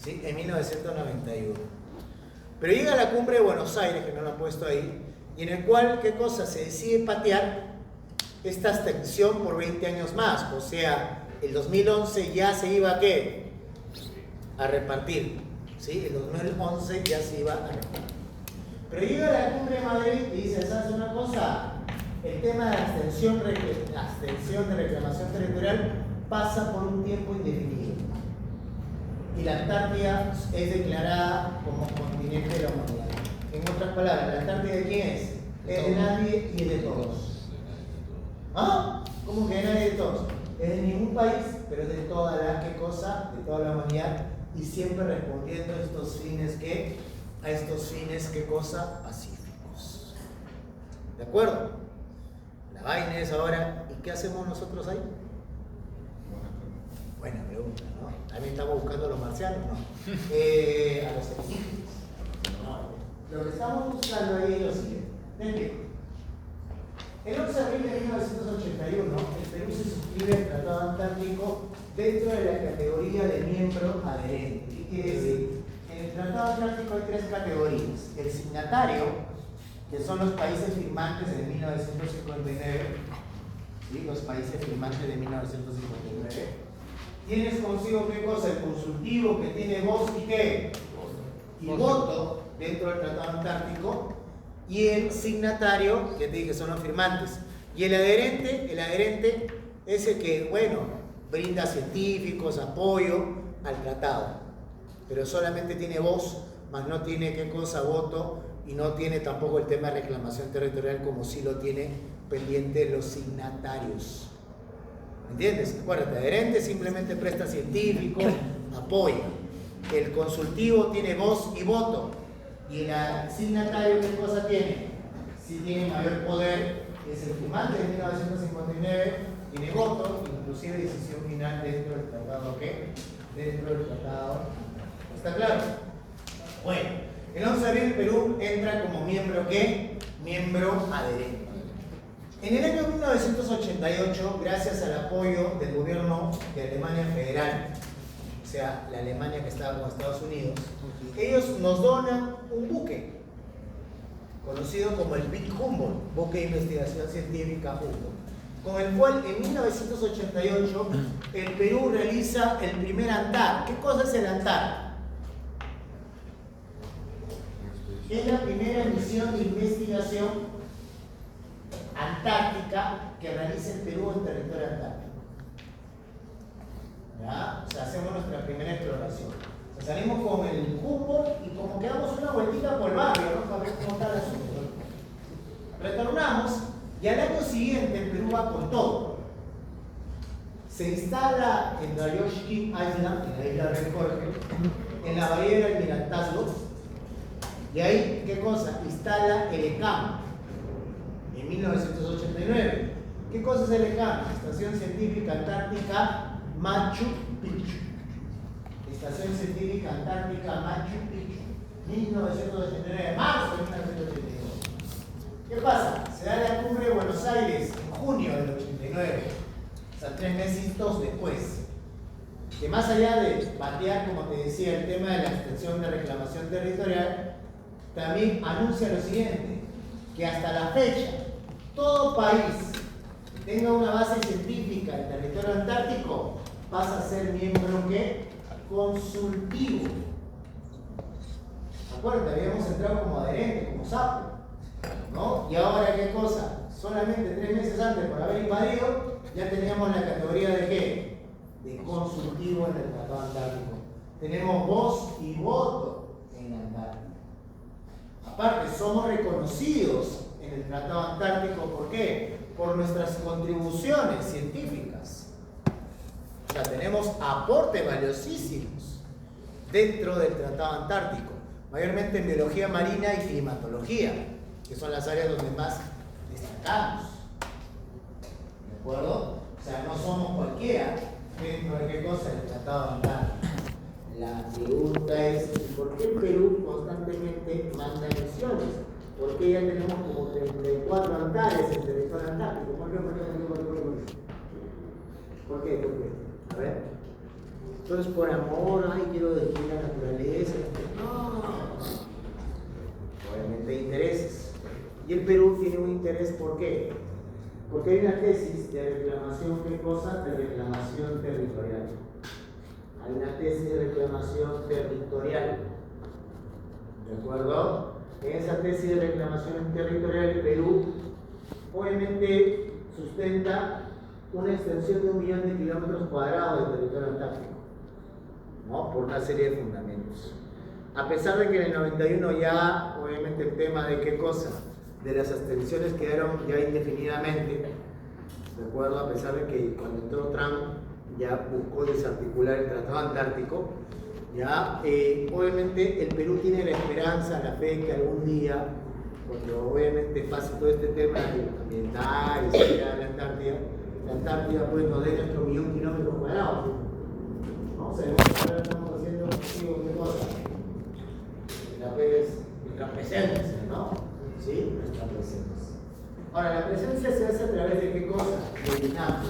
¿Sí? En 1991. Pero llega a la cumbre de Buenos Aires, que no lo han puesto ahí, y en el cual, ¿qué cosa? Se decide patear esta extensión por 20 años más. O sea, el 2011 ya se iba a ¿qué? A repartir. ¿Sí? El 2011 ya se iba a repartir. Pero llega a la cumbre de Madrid y dice, ¿sabes una cosa? El tema de la extensión de reclamación territorial pasa por un tiempo indefinido. Y la Antártida es declarada como continente de la humanidad. En otras palabras, ¿la Antártida de quién es? Es de nadie y es de todos. ¿Ah? ¿Cómo que de nadie y de todos? Es de ningún país, pero es de toda la, ¿qué cosa? De toda la humanidad, y siempre respondiendo a estos fines, ¿qué? A estos fines, ¿qué cosa? Pacíficos. ¿De acuerdo? La vaina es ahora, ¿y qué hacemos nosotros ahí? Buena pregunta, ¿no? ¿También estamos buscando a los marcianos? No. A los científicos. No. Lo que estamos buscando ahí es lo siguiente. El 11 de abril de 1981, el Perú se suscribe al Tratado Antártico dentro de la categoría de miembro adherente. ¿Qué quiere decir? En el Tratado Antártico hay tres categorías. El signatario, que son los países firmantes de 1959, ¿sí? Los países firmantes de 1959. Tienes consigo qué cosa, el consultivo que tiene voz y qué, y voto dentro del Tratado Antártico, y el signatario, que te dije, son los firmantes. Y el adherente es el que, bueno, brinda científicos, apoyo al tratado, pero solamente tiene voz, más no tiene qué cosa, voto, y no tiene tampoco el tema de reclamación territorial como sí lo tiene pendiente los signatarios. ¿Entiendes? Acuérdate, adherente simplemente presta científico, apoya. El consultivo tiene voz y voto. Y el signatario, ¿qué cosa tiene? Sí tiene mayor poder, es el firmante de 1959, tiene voto, inclusive decisión final dentro del tratado, ¿qué? Dentro del tratado. ¿Está claro? Bueno, el 11 de abril Perú entra como miembro, ¿qué? Miembro adherente. En el año 1988, gracias al apoyo del gobierno de Alemania Federal, o sea, la Alemania que estaba con Estados Unidos, ellos nos donan un buque, conocido como el Big Humboldt, buque de investigación científica Humboldt, con el cual en 1988 el Perú realiza el primer ANTAR. ¿Qué cosa es el ANTAR? Es la primera misión de investigación antártica que realiza el Perú en territorio antártico. ¿Ya? O sea, hacemos nuestra primera exploración. O sea, salimos con el Humboldt y como que damos una vueltita por el barrio, ¿no? Para ver cómo está el asunto. Retornamos y al año siguiente el Perú va con todo. Se instala en Rayoshin Island, en la isla de Jorge, en la bahía del Almirantazgo, y ahí, ¿qué cosa? Instala el ECAM en 1989. ¿Qué cosa es el ECAM? Estación Científica Antártica Machu Picchu. Estación Científica Antártica Machu Picchu, 1989, marzo de 1989. ¿Qué pasa? Se da la cumbre de Buenos Aires en junio del 89, o sea, 3 meses después. que más allá de batear, como te decía, el tema de la extensión de reclamación territorial, también anuncia lo siguiente, que hasta la fecha, todo país que tenga una base científica en territorio antártico pasa a ser miembro ¿qué? Consultivo. Acuérdate, habíamos entrado como adherente, como sapo, ¿no? Y ahora, ¿qué cosa? Solamente 3 meses antes, por haber invadido, ya teníamos la categoría de ¿qué? De consultivo en el Tratado Antártico. Tenemos voz y voto en la Antártica. Aparte, somos reconocidos en el Tratado Antártico, ¿por qué? Por nuestras contribuciones científicas. O sea, tenemos aportes valiosísimos dentro del Tratado Antártico, mayormente en biología marina y climatología, que son las áreas donde más destacamos. ¿De acuerdo? O sea, no somos cualquiera dentro de qué cosa el Tratado Antártico. La pregunta es, ¿por qué Perú constantemente manda misiones? ¿Por qué ya tenemos como 34 antares en territorio antártico? ¿Por qué? ¿Por qué? A ver. Entonces, por amor, ay, quiero destruir la naturaleza. No. Obviamente hay intereses. Y el Perú tiene un interés, ¿por qué? Porque hay una tesis de reclamación, ¿qué cosa? De reclamación territorial. Hay una tesis de reclamación territorial. ¿De acuerdo? En esa tesis de reclamación territorial, el Perú obviamente sustenta una extensión de 1 millón de kilómetros cuadrados del territorio antártico, ¿no? Por una serie de fundamentos. A pesar de que en el 91 ya, obviamente, el tema de qué cosa, de las extensiones quedaron ya indefinidamente, ¿de acuerdo? A pesar de que cuando entró Trump ya buscó desarticular el Tratado Antártico, ya, obviamente el Perú tiene la esperanza, la fe que algún día, cuando obviamente pase todo este tema ambiental y seguridad de la Antártida pues nos dé nuestro 1 millón de kilómetros cuadrados. ¿No? O sea, ahora estamos haciendo ¿qué cosa? La fe es nuestra presencia, ¿no? ¿Sí? Nuestra presencia. Ahora, la presencia se hace a través de qué cosa? Del INAPE.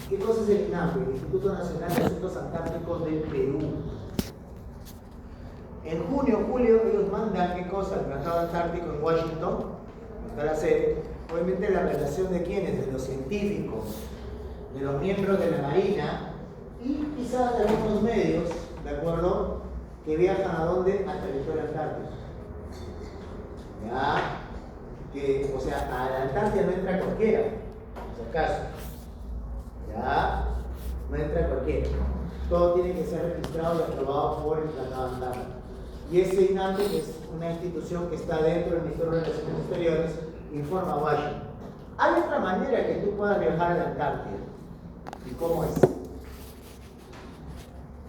¿Qué cosa es el INAPE? El Instituto Nacional de Asuntos Antárticos del Perú. En junio, julio, ellos mandan qué cosa, el Tratado Antártico en Washington, está la sede. Obviamente la relación de quiénes, de los científicos, de los miembros de la Marina y quizás de algunos medios, ¿de acuerdo? Que viajan a dónde? Al territorio antártico. ¿Ya? Que, o sea, a la Antártida no entra cualquiera, por si acaso. ¿Ya? No entra cualquiera. Todo tiene que ser registrado y aprobado por el Tratado Antártico. Y ese INAPE es una institución que está dentro del Ministerio de Relaciones Exteriores, informa a Washington. Hay otra manera que tú puedas viajar a la Antártida. ¿Y cómo es?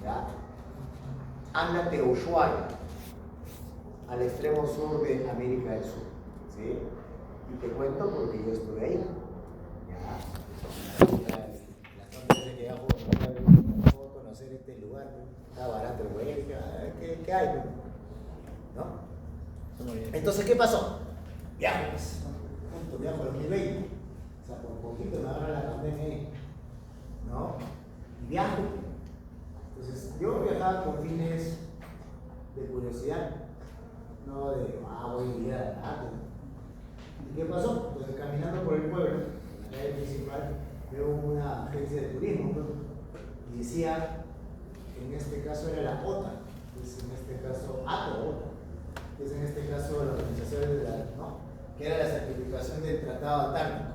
¿Ya? Ándate a Ushuaia, al extremo sur de América del Sur. ¿Sí? Y te cuento porque yo estuve ahí. ¿Ya? Las veces que ya puedo conocer este lugar, está barato el güey, ¿qué hay? ¿No? Entonces, ¿qué pasó? Viajo, pues. Viajo en 2020. O sea, por poquito me agarra la pandemia ahí. ¿No? Y viajo. Entonces, yo viajaba con fines de curiosidad, no de, voy a ir a la tarde. ¿Y qué pasó? Pues caminando por el pueblo, en la calle principal, veo una agencia de turismo, ¿no? Y decía, en este caso era la OTA, es en este caso OTA, que es en este caso la organización de la, ¿no? Que era la certificación del Tratado Antártico.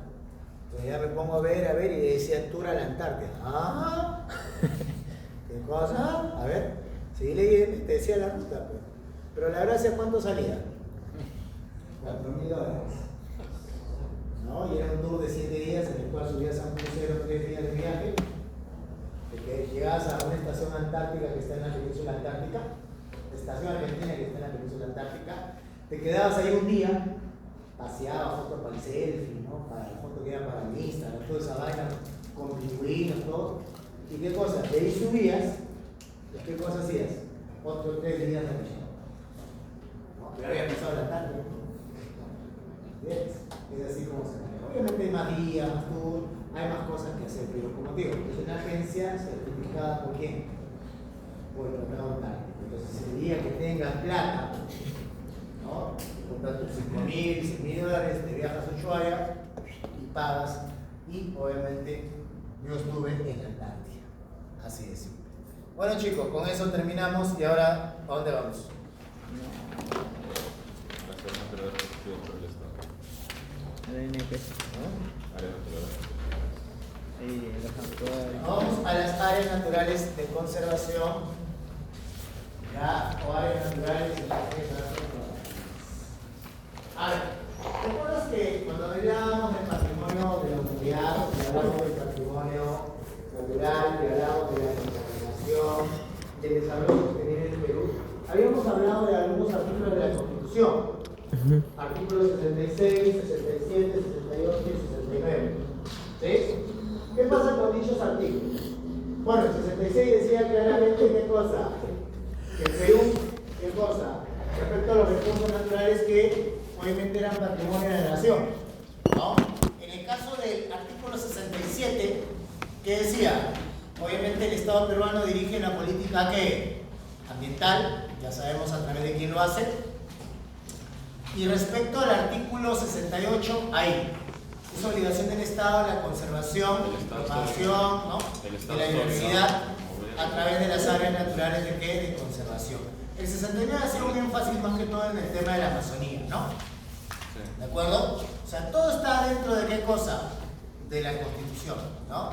Entonces ya me pongo a ver, y decía Tour a la Antártida. ¡Ah! ¿Qué cosa? A ver, seguí leyendo, te decía la ruta, pero la gracia, ¿cuánto salía? $4,000. ¿No? Y era un tour de 7 días en el cual subías a un crucero 3 días de viaje, que llegabas a una estación antártica que está en la península antártica, estación argentina que está en la península antártica, te quedabas ahí un día, paseabas, fotos para el selfie, ¿no? Para la foto que era para el Instagram, toda esa vaina, con pingüinos, todo. ¿Y qué cosa? De ahí subías, ¿qué cosa hacías? Otros 3 días de misión. ¿No? Pero había empezado la tarde. ¿Ves? Es así como se maneja. Obviamente hay más días, más tour, hay más cosas que hacer, pero como digo, es una agencia certificada por quién? Por el Tratado Antártico. Entonces, el día que tengas plata, ¿no? Compras tus 5.000, 100.000 dólares, te viajas a Ushuaia y pagas, y obviamente yo estuve en la Antártida. Así de simple. Bueno, chicos, con eso terminamos y ahora, ¿a dónde vamos? Las naturales protegidas por el Estado. ADNP. Áreas naturales. Sí, los actuales. Vamos a las áreas naturales de conservación, ¿ya? O áreas naturales de conservación. A ver, ¿te acuerdas que cuando hablábamos del patrimonio de la humanidad, que hablamos del patrimonio natural, que hablamos de la conservación, del desarrollo sostenible del Perú, habíamos hablado de algunos artículos de la Constitución? Artículos 66, 67, 68 y 69. ¿Sí? ¿Qué pasa con dichos artículos? Bueno, el 66 decía claramente qué cosa. Que el Perú, qué cosa, respecto a los recursos naturales que obviamente eran patrimonio de la nación, ¿no? En el caso del artículo 67, ¿qué decía? Obviamente el Estado peruano dirige la política ¿qué? Ambiental, ya sabemos a través de quién lo hace. Y respecto al artículo 68, ahí es obligación del Estado la conservación, propagación, ¿no? de la diversidad a través de las áreas naturales de ¿qué? De conservación. El 69 hace un énfasis más que todo en el tema de la Amazonía, ¿no? Sí. ¿De acuerdo? O sea, todo está dentro de qué cosa? De la Constitución, ¿no?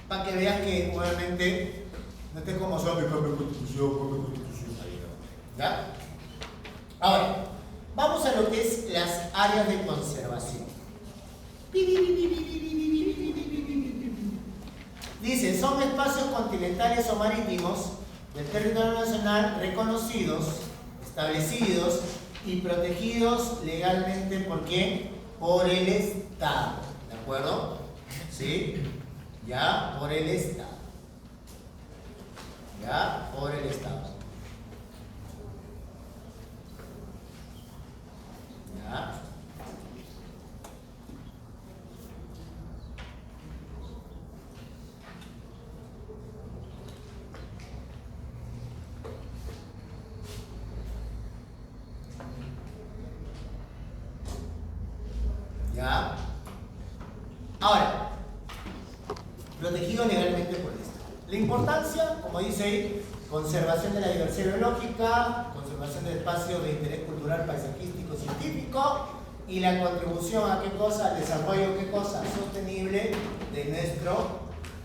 Para que veas que obviamente no estés como son que cambia Constitución. ¿Ya? Ahora, vamos a lo que es las áreas de conservación. Dice, son espacios continentales o marítimos del territorio nacional reconocidos, establecidos y protegidos legalmente ¿por quién? Por el Estado. ¿De acuerdo? ¿Sí? Ya, por el Estado. Ya, por el Estado. Ya. ¿Ya? Ahora, protegido legalmente por el Estado. La importancia, como dice ahí, conservación de la diversidad biológica, conservación de espacios de interés cultural, paisajístico, científico y la contribución a qué cosa, al desarrollo qué cosa, sostenible de nuestro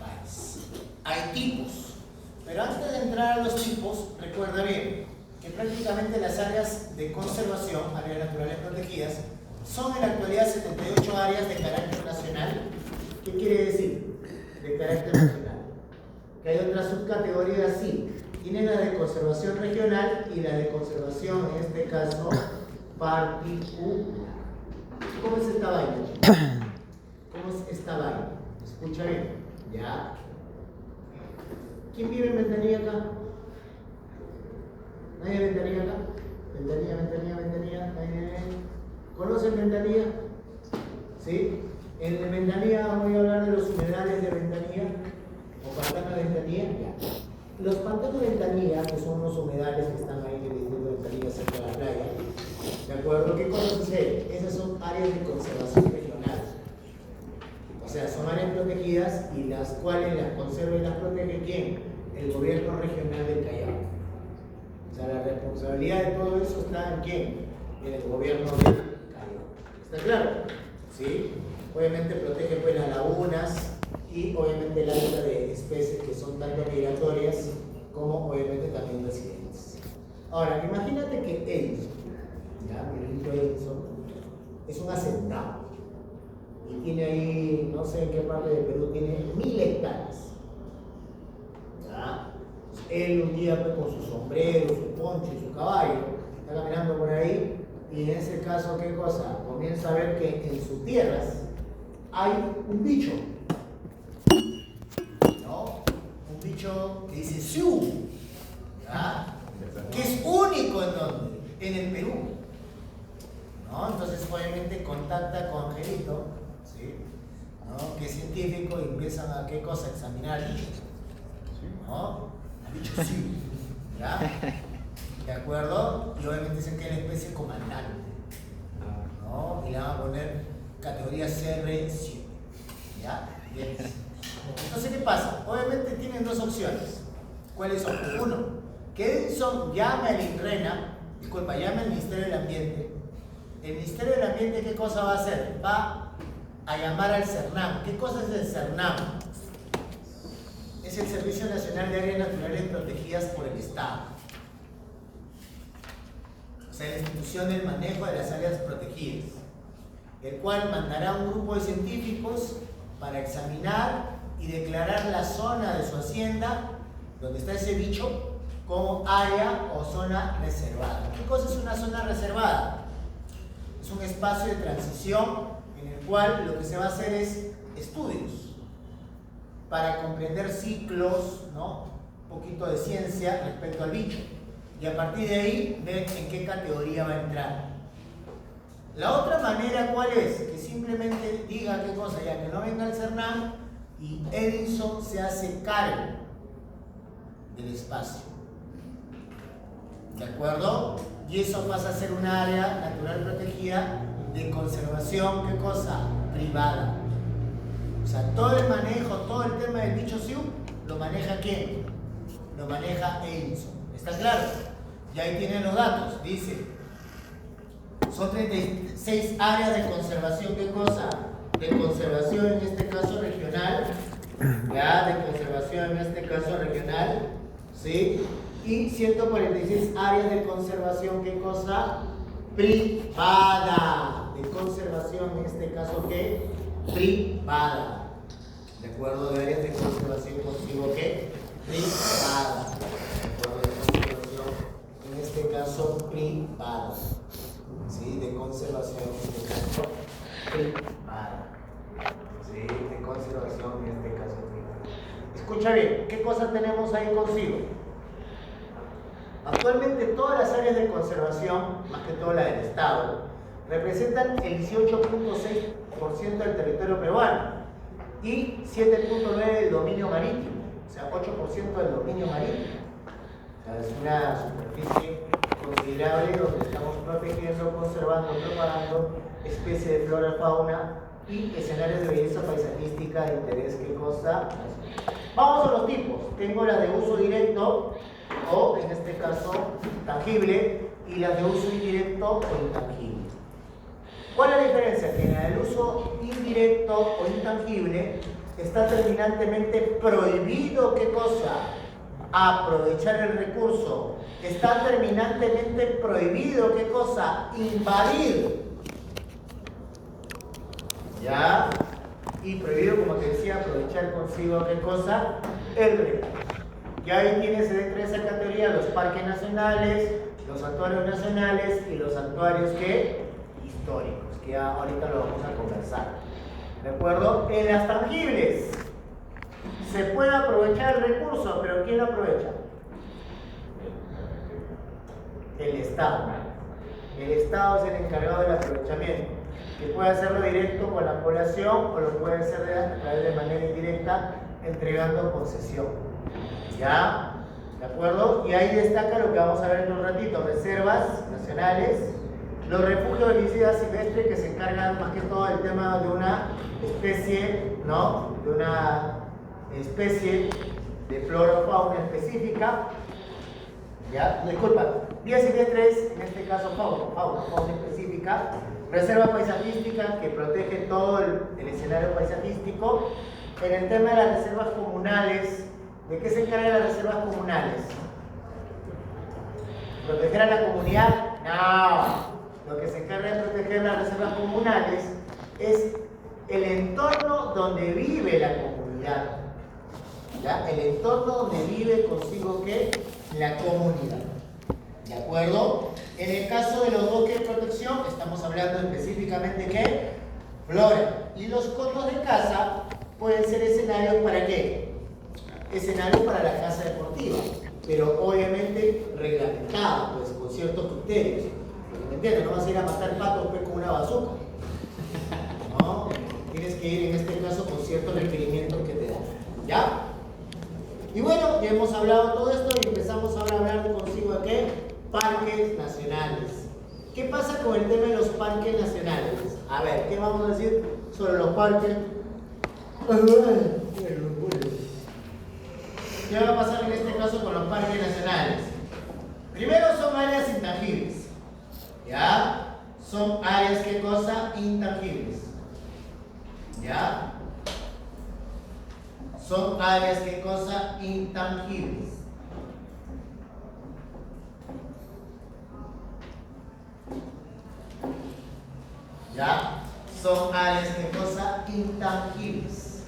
país. Hay tipos, pero antes de entrar a los tipos, recuerda bien que prácticamente las áreas de conservación, áreas naturales protegidas, son en la actualidad 78 áreas de carácter nacional. ¿Qué quiere decir? De carácter nacional. Que hay otras subcategorías, sí. Tienen la de conservación regional y la de conservación, en este caso, particular. ¿Cómo es esta vaina? ¿Cómo es esta vaina? Escucha bien. ¿Ya? ¿Quién vive en Ventanilla acá? ¿Nadie en Ventanilla acá? Ventanilla. ¿Nadie? ¿Conocen Ventanilla? ¿Sí? En Ventanilla voy a hablar de los humedales de Ventanilla o pantanos de Ventanilla. Ya. Los pantanos de Ventanilla, que son unos humedales que están ahí en el distrito de Ventanilla cerca de la playa, ¿de acuerdo? ¿Qué cosa sucede? Esas son áreas de conservación regional. O sea, son áreas protegidas y las cuales las conserva y las protege ¿quién? El gobierno regional del Callao. O sea, la responsabilidad de todo eso está en ¿quién? En el gobierno del Callao. ¿Está claro? ¿Sí? Obviamente protege pues las lagunas y obviamente el hábitat de especies que son tanto migratorias como obviamente también residentes. Ahora, imagínate que Edison, ya, Miguelito Edison, es un hacendado y tiene ahí, no sé en qué parte de Perú, tiene 1000 hectáreas. ¿Ya? Pues él un día pues, con su sombrero, su poncho y su caballo, está caminando por ahí y en ese caso, ¿qué cosa? Comienza a ver que en sus tierras hay un bicho, ¿no? Un bicho que dice Siu, ¿ya? Que es único en donde, en el Perú, ¿no? Entonces obviamente contacta con Angelito, ¿sí? ¿no? Que es científico y empiezan a qué cosa, examinar al bicho, ¿no? Al bicho sí, ¿ya? ¿De acuerdo? Y obviamente dicen que es la especie comandante, ¿no? Y le van a poner categoría CR7, ¿ya? Bien. Entonces, ¿qué pasa? Obviamente tienen dos opciones. ¿Cuáles son? Uno, que Edison llame al INRENA, llame al Ministerio del Ambiente. El Ministerio del Ambiente, ¿qué cosa va a hacer? Va a llamar al CERNAM. ¿Qué cosa es el CERNAM? Es el Servicio Nacional de Áreas Naturales Protegidas por el Estado. O sea, la institución del manejo de las áreas protegidas, el cual mandará un grupo de científicos para examinar y declarar la zona de su hacienda donde está ese bicho como área o zona reservada. ¿Qué cosa es una zona reservada? Es un espacio de transición en el cual lo que se va a hacer es estudios para comprender ciclos, ¿no? Un poquito de ciencia respecto al bicho, y a partir de ahí ver en qué categoría va a entrar. La otra manera, ¿cuál es? Que simplemente diga qué cosa, ya que no venga el CERNAM y Edison se hace cargo del espacio. ¿De acuerdo? Y eso pasa a ser un área natural protegida de conservación, ¿qué cosa? Privada. O sea, todo el manejo, todo el tema del bicho Siu, ¿lo maneja quién? Lo maneja Edison. ¿Está claro? Y ahí tienen los datos. Dice, son 36 áreas de conservación, ¿qué cosa? De conservación, en este caso regional. Ya, de conservación, en este caso regional. ¿Sí? Y 146 áreas de conservación, ¿qué cosa? Privada. De conservación, en este caso, ¿qué? Privada. ¿De acuerdo? De áreas de conservación consigo, ¿qué? Privada. ¿De acuerdo? De conservación, en este caso, privada. ¿Sí? De conservación, en este caso, privada. ¿Sí? De conservación, en este caso, privada. Escucha bien, ¿qué cosas tenemos ahí consigo? Actualmente todas las áreas de conservación, más que todo la del Estado, representan el 18.6% del territorio peruano y 7.9% del dominio marítimo, o sea, 8% del dominio marítimo. O sea, es una superficie considerable donde estamos protegiendo, conservando, propagando especies de flora, fauna y escenarios de belleza paisajística de interés. ¿Qué cosa? Vamos a los tipos. Tengo la de uso directo, o en este caso tangible, y las de uso indirecto o intangible. ¿Cuál es la diferencia? Que en el uso indirecto o intangible está terminantemente prohibido, ¿qué cosa? Aprovechar el recurso. Está terminantemente prohibido, ¿qué cosa? Invadir. ¿Ya? Y prohibido, como te decía, aprovechar consigo, ¿qué cosa? El recurso. Y ahí tienes dentro de esa categoría los parques nacionales, los santuarios nacionales y los santuarios ¿qué? Históricos, que ya ahorita lo vamos a conversar. ¿De acuerdo? En las tangibles se puede aprovechar el recurso, pero ¿quién lo aprovecha? El Estado. El Estado es el encargado del aprovechamiento, que puede hacerlo directo con la población o lo puede hacer a través de manera indirecta entregando concesión. ¿Ya? ¿De acuerdo? Y ahí destaca lo que vamos a ver en un ratito: reservas nacionales, los refugios de vida silvestre, que se encargan más que todo del tema de una especie, ¿no? De una especie de flora o fauna específica. ¿Ya? Disculpa, vías silvestres, en este caso fauna específica. Reserva paisajística, que protege todo el escenario paisajístico. En el tema de las reservas comunales, ¿de qué se encargan las reservas comunales? ¿Proteger a la comunidad? No. Lo que se encarga de proteger las reservas comunales es el entorno donde vive la comunidad. ¿Ya? El entorno donde vive consigo ¿qué? La comunidad. ¿De acuerdo? En el caso de los bosques de protección, estamos hablando específicamente ¿qué? Flora. Y los cotos de caza pueden ser escenarios para ¿qué? Escenarios para la caza deportiva, pero obviamente reglamentados, pues, con ciertos criterios. ¿Me entiendes? No vas a ir a matar patos pues, con una bazooka. ¿No? Tienes tienes que ir en este caso con ciertos requerimientos que te dan. ¿Ya? Y bueno, ya hemos hablado todo esto y empezamos ahora a hablar consigo de qué? Parques nacionales. ¿Qué pasa con el tema de los parques nacionales? A ver, ¿qué vamos a decir sobre los parques? ¿Qué va a pasar en este caso con los parques nacionales? Primero son áreas intangibles. ¿Ya? Son áreas, ¿qué cosa? Intangibles. ¿Ya? Son áreas, ¿qué cosa? Intangibles. ¿Ya? Son áreas, ¿qué cosa? Intangibles.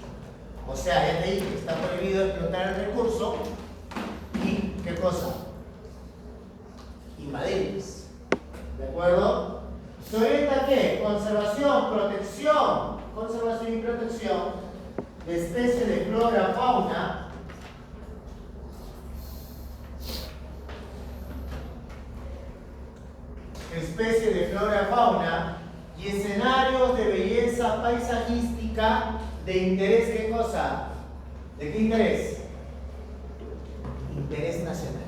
O sea, ya te dije que está prohibido explotar el recurso y, ¿qué cosa? Invadirles. ¿De acuerdo? ¿Se orienta a qué? Conservación, protección. Conservación y protección de especies de flora, fauna. Especies de flora, fauna y escenarios de belleza paisajística de interés, ¿qué cosa? ¿De qué interés? Interés nacional.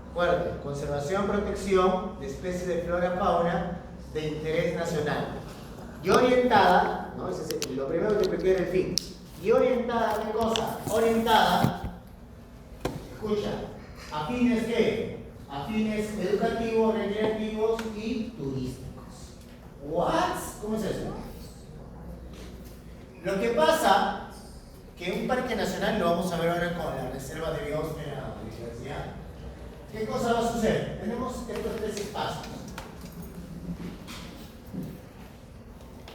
Recuerden, conservación, protección de especies de flora, fauna de interés nacional. Y orientada, ¿no? Ese es lo primero que expliqué era el fin. Y orientada, ¿qué cosa? Orientada, escucha, a fines ¿qué? A fines educativos, recreativos y turísticos. ¿What? ¿Cómo es eso? Lo que pasa que un parque nacional, lo vamos a ver ahora con la reserva de biosfera de la universidad. ¿Qué cosa va a suceder? Tenemos estos tres espacios.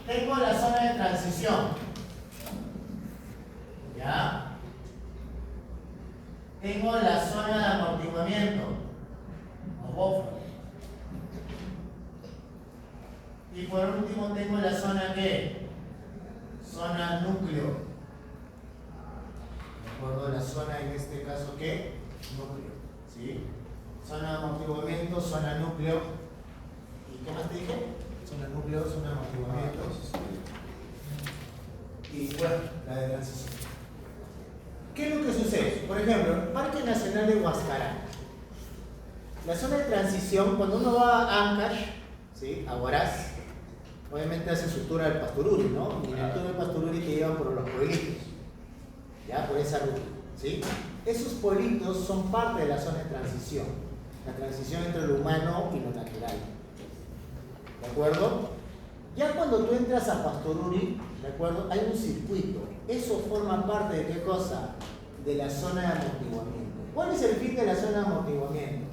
Tengo la zona de transición. ¿Ya? Tengo la zona de amortiguamiento o buffer. Y por último tengo la zona ¿qué? Zona núcleo. ¿De acuerdo? La zona en este caso ¿qué? Núcleo. ¿Sí? Zona de amortiguamiento, zona núcleo. ¿Y qué más te dije? Zona núcleo, zona de amortiguamiento. Y bueno, la de transición. ¿Qué es lo que sucede? Por ejemplo, el Parque Nacional de Huascarán. La zona de transición, cuando uno va a Ancash, ¿sí? A Huaraz, obviamente hace su tour al Pastururi, ¿no? Y en el tour del Pastururi te llevan por los pueblitos, ya, por esa ruta, ¿sí? Esos pueblitos son parte de la zona de transición, la transición entre lo humano y lo natural, ¿de acuerdo? Ya cuando tú entras a Pastururi, ¿de acuerdo? Hay un circuito, eso forma parte de ¿qué cosa? De la zona de amortiguamiento. ¿Cuál es el fin de la zona de amortiguamiento?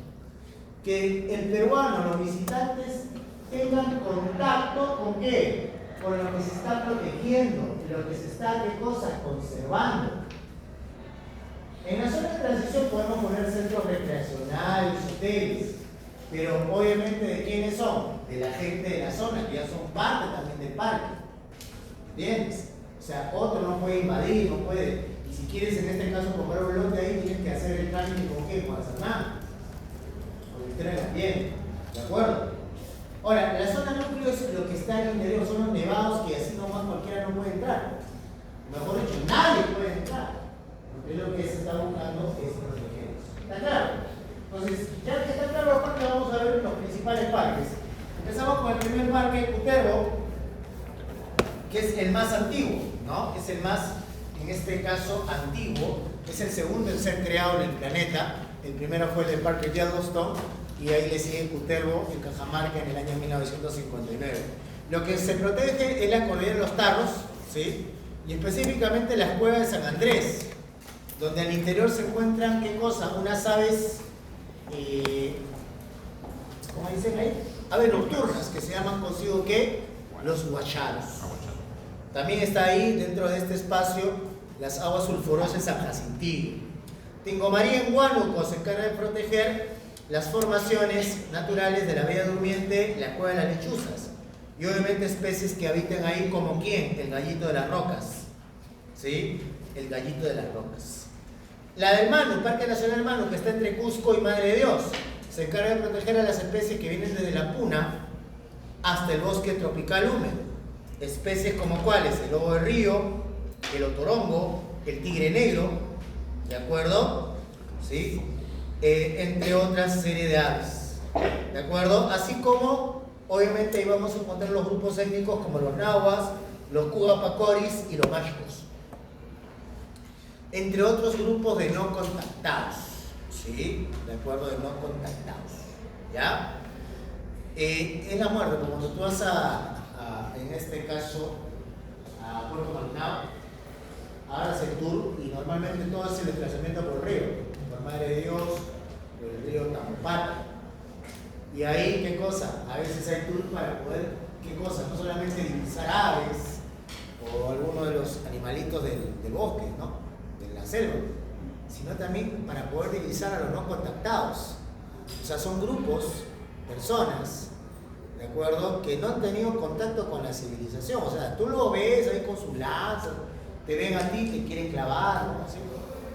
Que el peruano, los visitantes, tengan contacto con ¿qué? Con lo que se está protegiendo, lo que se está, ¿qué cosa? Conservando. En la zona de transición podemos poner centros recreacionales, hoteles, pero obviamente ¿de quiénes son? De la gente de la zona, que ya son parte también del parque. ¿Entiendes? O sea, otro no puede invadir, no puede. Y si quieres en este caso comprar un lote ahí, tienes que hacer el trámite con ¿qué? Con Azarná. Con el tren también. ¿De acuerdo? Ahora, la zona núcleo es lo que está en el interior, son los nevados que así nomás cualquiera no puede entrar. Mejor dicho, nadie puede entrar. Porque lo que se está buscando es protegerlos. ¿Está claro? Entonces, ya que está claro los parques, vamos a ver los principales parques. Empezamos con el primer parque, Cutervo, que es el más antiguo, ¿no? Es el más, en este caso, antiguo. Es el segundo en ser creado en el planeta. El primero fue el del Parque Yellowstone. Y ahí le sigue Cutervo en Cajamarca en el año 1959. Lo que se protege es la cordillera de los Tarros, ¿sí? Y específicamente las cuevas de San Andrés, donde al interior se encuentran, ¿qué cosa? Unas aves, ¿cómo dicen ahí? Aves nocturnas, que se llaman consigo, ¿qué? Los huacharos. También está ahí, dentro de este espacio, las aguas sulfurosas de San Jacintillo. Tingomaría en Huánuco se encarga de proteger las formaciones naturales de la Bella Durmiente, la Cueva de las Lechuzas, y obviamente especies que habitan ahí como ¿quién? El gallito de las rocas, ¿sí? El gallito de las rocas. La del Manu, Parque Nacional Manu, que está entre Cusco y Madre de Dios, se encarga de proteger a las especies que vienen desde la Puna hasta el bosque tropical húmedo. especies como cuáles, el lobo de río, el otorongo, el tigre negro, ¿de acuerdo? ¿Sí? Entre otras serie de aves, ¿de acuerdo? Así como, obviamente, ahí vamos a encontrar los grupos étnicos como los nahuas, los cugapacoris y los mashcos, entre otros grupos de no contactados, ¿sí? ¿De acuerdo? De no contactados, ¿ya? Es la muerte, como cuando tú vas en este caso, a Puerto Malnao, hagas el tour y normalmente todo es el desplazamiento por el río, por Madre de Dios, por el río Tampata. Y ahí, ¿qué cosa? A veces hay tour para poder, ¿qué cosa? No solamente divisar aves o algunos de los animalitos del bosque, ¿no? De la selva, sino también para poder divisar a los no contactados. O sea, son grupos, personas, ¿de acuerdo?, que no han tenido contacto con la civilización. O sea, tú lo ves ahí con sus lanzas, te ven a ti, te quieren clavar, ¿no? ¿Sí?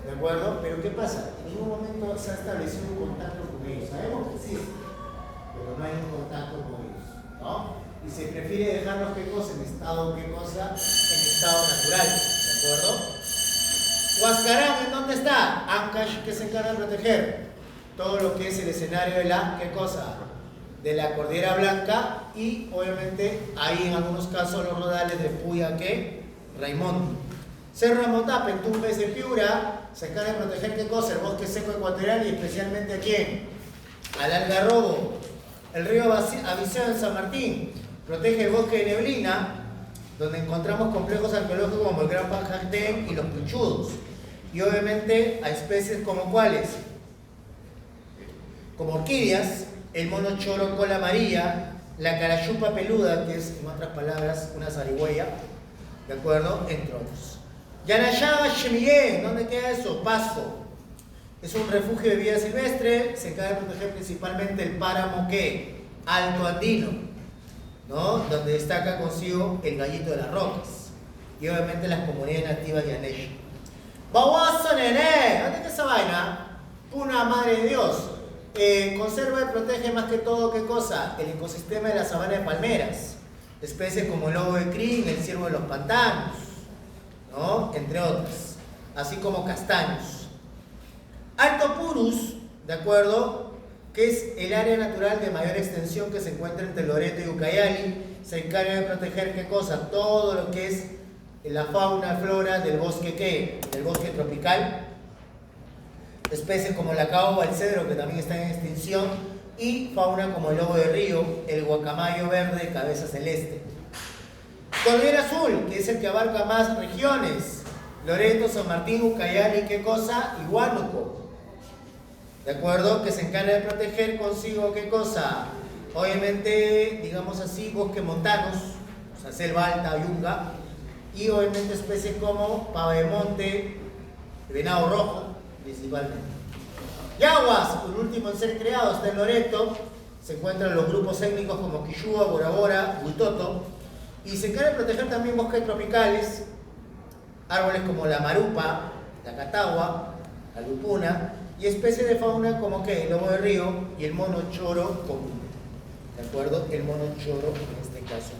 ¿De acuerdo? Pero ¿qué pasa? En ningún momento se ha establecido un contacto con ellos. Sabemos que existe, pero no hay un contacto con ellos, ¿no? Y se prefiere dejarlos, ¿qué cosa? En estado, ¿qué cosa? En estado natural, ¿de acuerdo? Huascarán, ¿en dónde está? Ancash, que se encarga de proteger todo lo que es el escenario de la, ¿qué cosa? De la Cordillera Blanca, y obviamente ahí en algunos casos los rodales de Puya, ¿qué? Raimundo. Cerro Motape, en Tumbes de Piura, se encarga de proteger, ¿qué cosa? El bosque seco ecuatorial, y especialmente ¿a quién? Al algarrobo. El río Aviseo en San Martín protege el bosque de Neblina, donde encontramos complejos arqueológicos como el Gran Panjantén y los Pichudos. Y obviamente a especies como cuáles, como orquídeas, el mono choro cola amarilla, la carachupa peluda, que es en otras palabras una zarigüeya, ¿de acuerdo? Entre otros. Yanayaba Chemillé, ¿dónde queda eso? Pasto. Es un refugio de vida silvestre, se encarga de proteger principalmente el páramo, ¿qué? Alto andino, ¿no? Donde destaca consigo el gallito de las rocas y obviamente las comunidades nativas de Anesh. Bawazo Nené, ¿dónde está esa vaina? Puna madre de Dios. Conserva y protege más que todo, ¿qué cosa? El ecosistema de la sabana de palmeras, especies como el lobo de crin, el ciervo de los pantanos, ¿no? Entre otras, así como castaños. Alto Purus, ¿de acuerdo?, que es el área natural de mayor extensión que se encuentra entre Loreto y Ucayali, se encarga de proteger, ¿qué cosa? Todo lo que es la fauna, flora del bosque, ¿qué? Del bosque tropical, especies como la caoba, el cedro, que también está en extinción, y fauna como el lobo de río, el guacamayo verde, cabeza celeste. Cordillera Azul, que es el que abarca más regiones, Loreto, San Martín, Ucayali, ¿qué cosa? Y Huánuco, ¿de acuerdo? Que se encarga de proteger consigo, ¿qué cosa? Obviamente, digamos así, bosques montanos, o sea, selva alta, yunga, y obviamente especies como pava de monte, venado rojo, principalmente. Yaguas, el último en ser creado, está en Loreto, se encuentran los grupos étnicos como Quillúa, Bora Bora, Huitoto, y se encarga de proteger también bosques tropicales, árboles como la marupa, la catagua, la lupuna, y especies de fauna como que el lobo de río y el mono choro común. ¿De acuerdo? El mono choro en este caso.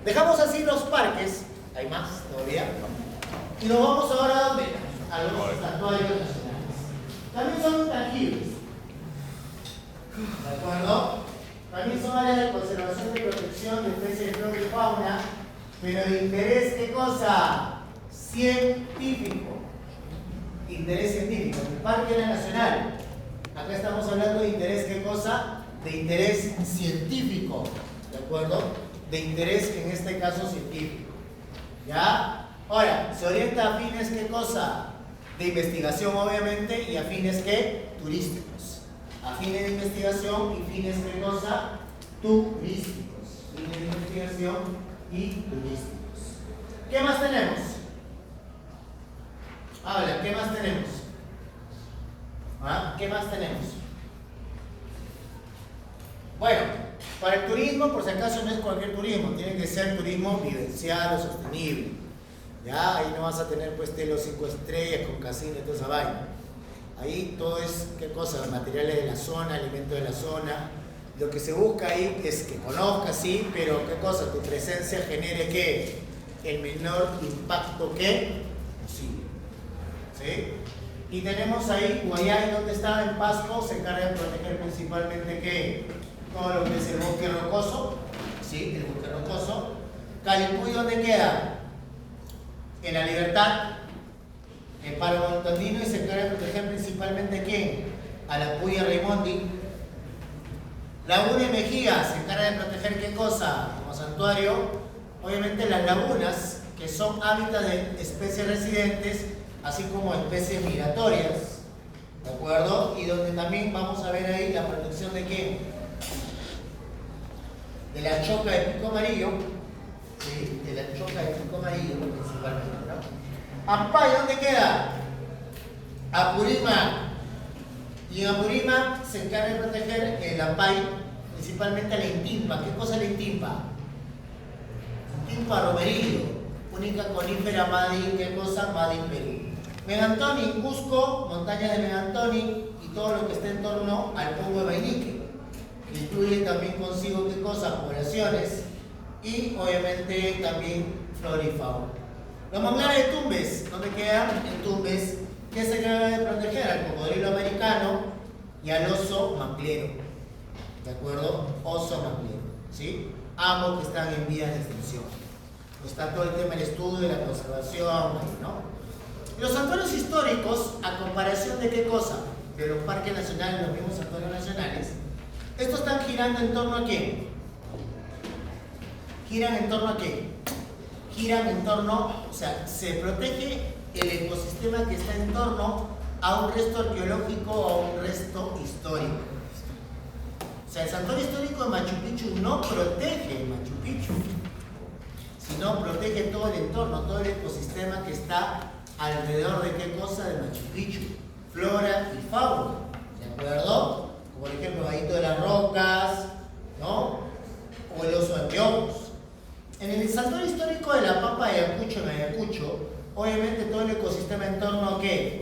Dejamos así los parques, hay más todavía, y nos vamos ahora a ¿dónde? A los santuarios nacionales. También son intangibles, ¿de acuerdo? También son áreas de conservación y protección de especies de flora y fauna, pero de interés, ¿qué cosa? Científico. Interés científico. El Parque Nacional. Acá estamos hablando de interés, ¿qué cosa? De interés científico, ¿de acuerdo? De interés, en este caso, científico. ¿Ya? Ahora, se orienta a fines, ¿qué cosa? De investigación, obviamente, y a fines, ¿qué? Turísticos. A fines de investigación y fines, ¿qué cosa? Turísticos. Fines de investigación y turísticos. ¿Qué más tenemos? Habla, ¿qué más tenemos? ¿Ah? ¿Qué más tenemos? Bueno, para el turismo, por si acaso, no es cualquier turismo, tiene que ser turismo vivencial o sostenible. Ya, ahí no vas a tener pues telos 5 estrellas con casino y toda esa vaina. Ahí todo es, ¿qué cosa? Materiales de la zona, alimentos de la zona, Lo que se busca ahí es que conozcas, sí, pero ¿qué cosa? Tu presencia genere ¿qué? El menor impacto que posible. ¿Sí? Y tenemos ahí, Guayay, donde está en Pasco, se encarga de proteger principalmente ¿qué? Todo lo que es el bosque rocoso. ¿Sí? El bosque rocoso. Calipuy, ¿dónde queda? En La Libertad. En Palo Montandino, y se encarga de proteger principalmente ¿quién? A la Puya Raimondi. Laguna y Mejía se encarga de proteger ¿qué cosa? Como santuario, obviamente las lagunas, que son hábitats de especies residentes, así como especies migratorias, ¿de acuerdo? Y donde también vamos a ver ahí la protección de ¿qué? De la choca de pico amarillo, ¿sí? De la choca de pico amarillo principalmente, ¿no? Ampay, ¿dónde queda? Apurímac. Y en Apurímac se encarga de proteger el Ampay, principalmente la Intimpa. ¿Qué cosa es la Intimpa? Intimpa romerillo, única conífera Madi, ¿qué cosa? Madi Perú. Megantoni, Cusco, montaña de Megantoni y todo lo que está en torno al Pongo de Vainique, que incluye también consigo ¿qué cosa? Poblaciones y obviamente también flora y fauna. Los manglares de Tumbes, ¿dónde quedan? En Tumbes, que se encarga de proteger al cocodrilo americano y al oso maclero. ¿De acuerdo? Oso maclero, ¿sí? Ambos que están en vías de extinción. Está todo el tema del estudio y la conservación, ¿no? Los santuarios históricos, a comparación de qué cosa? De los parques nacionales, los mismos santuarios nacionales, estos están girando en torno a qué? ¿Giran en torno a qué? Giran en torno, o sea, se protege el ecosistema que está en torno a un resto arqueológico o a un resto histórico. O sea, el santuario histórico de Machu Picchu no protege Machu Picchu, sino protege todo el entorno, todo el ecosistema que está alrededor de qué cosa de Machu Picchu, flora y fauna, ¿de acuerdo? Como por ejemplo, Vallito de las Rocas, ¿no? O el oso de Anteojos. En el santuario histórico de la Pampa de Ayacucho, en Ayacucho, obviamente todo el ecosistema en torno a qué?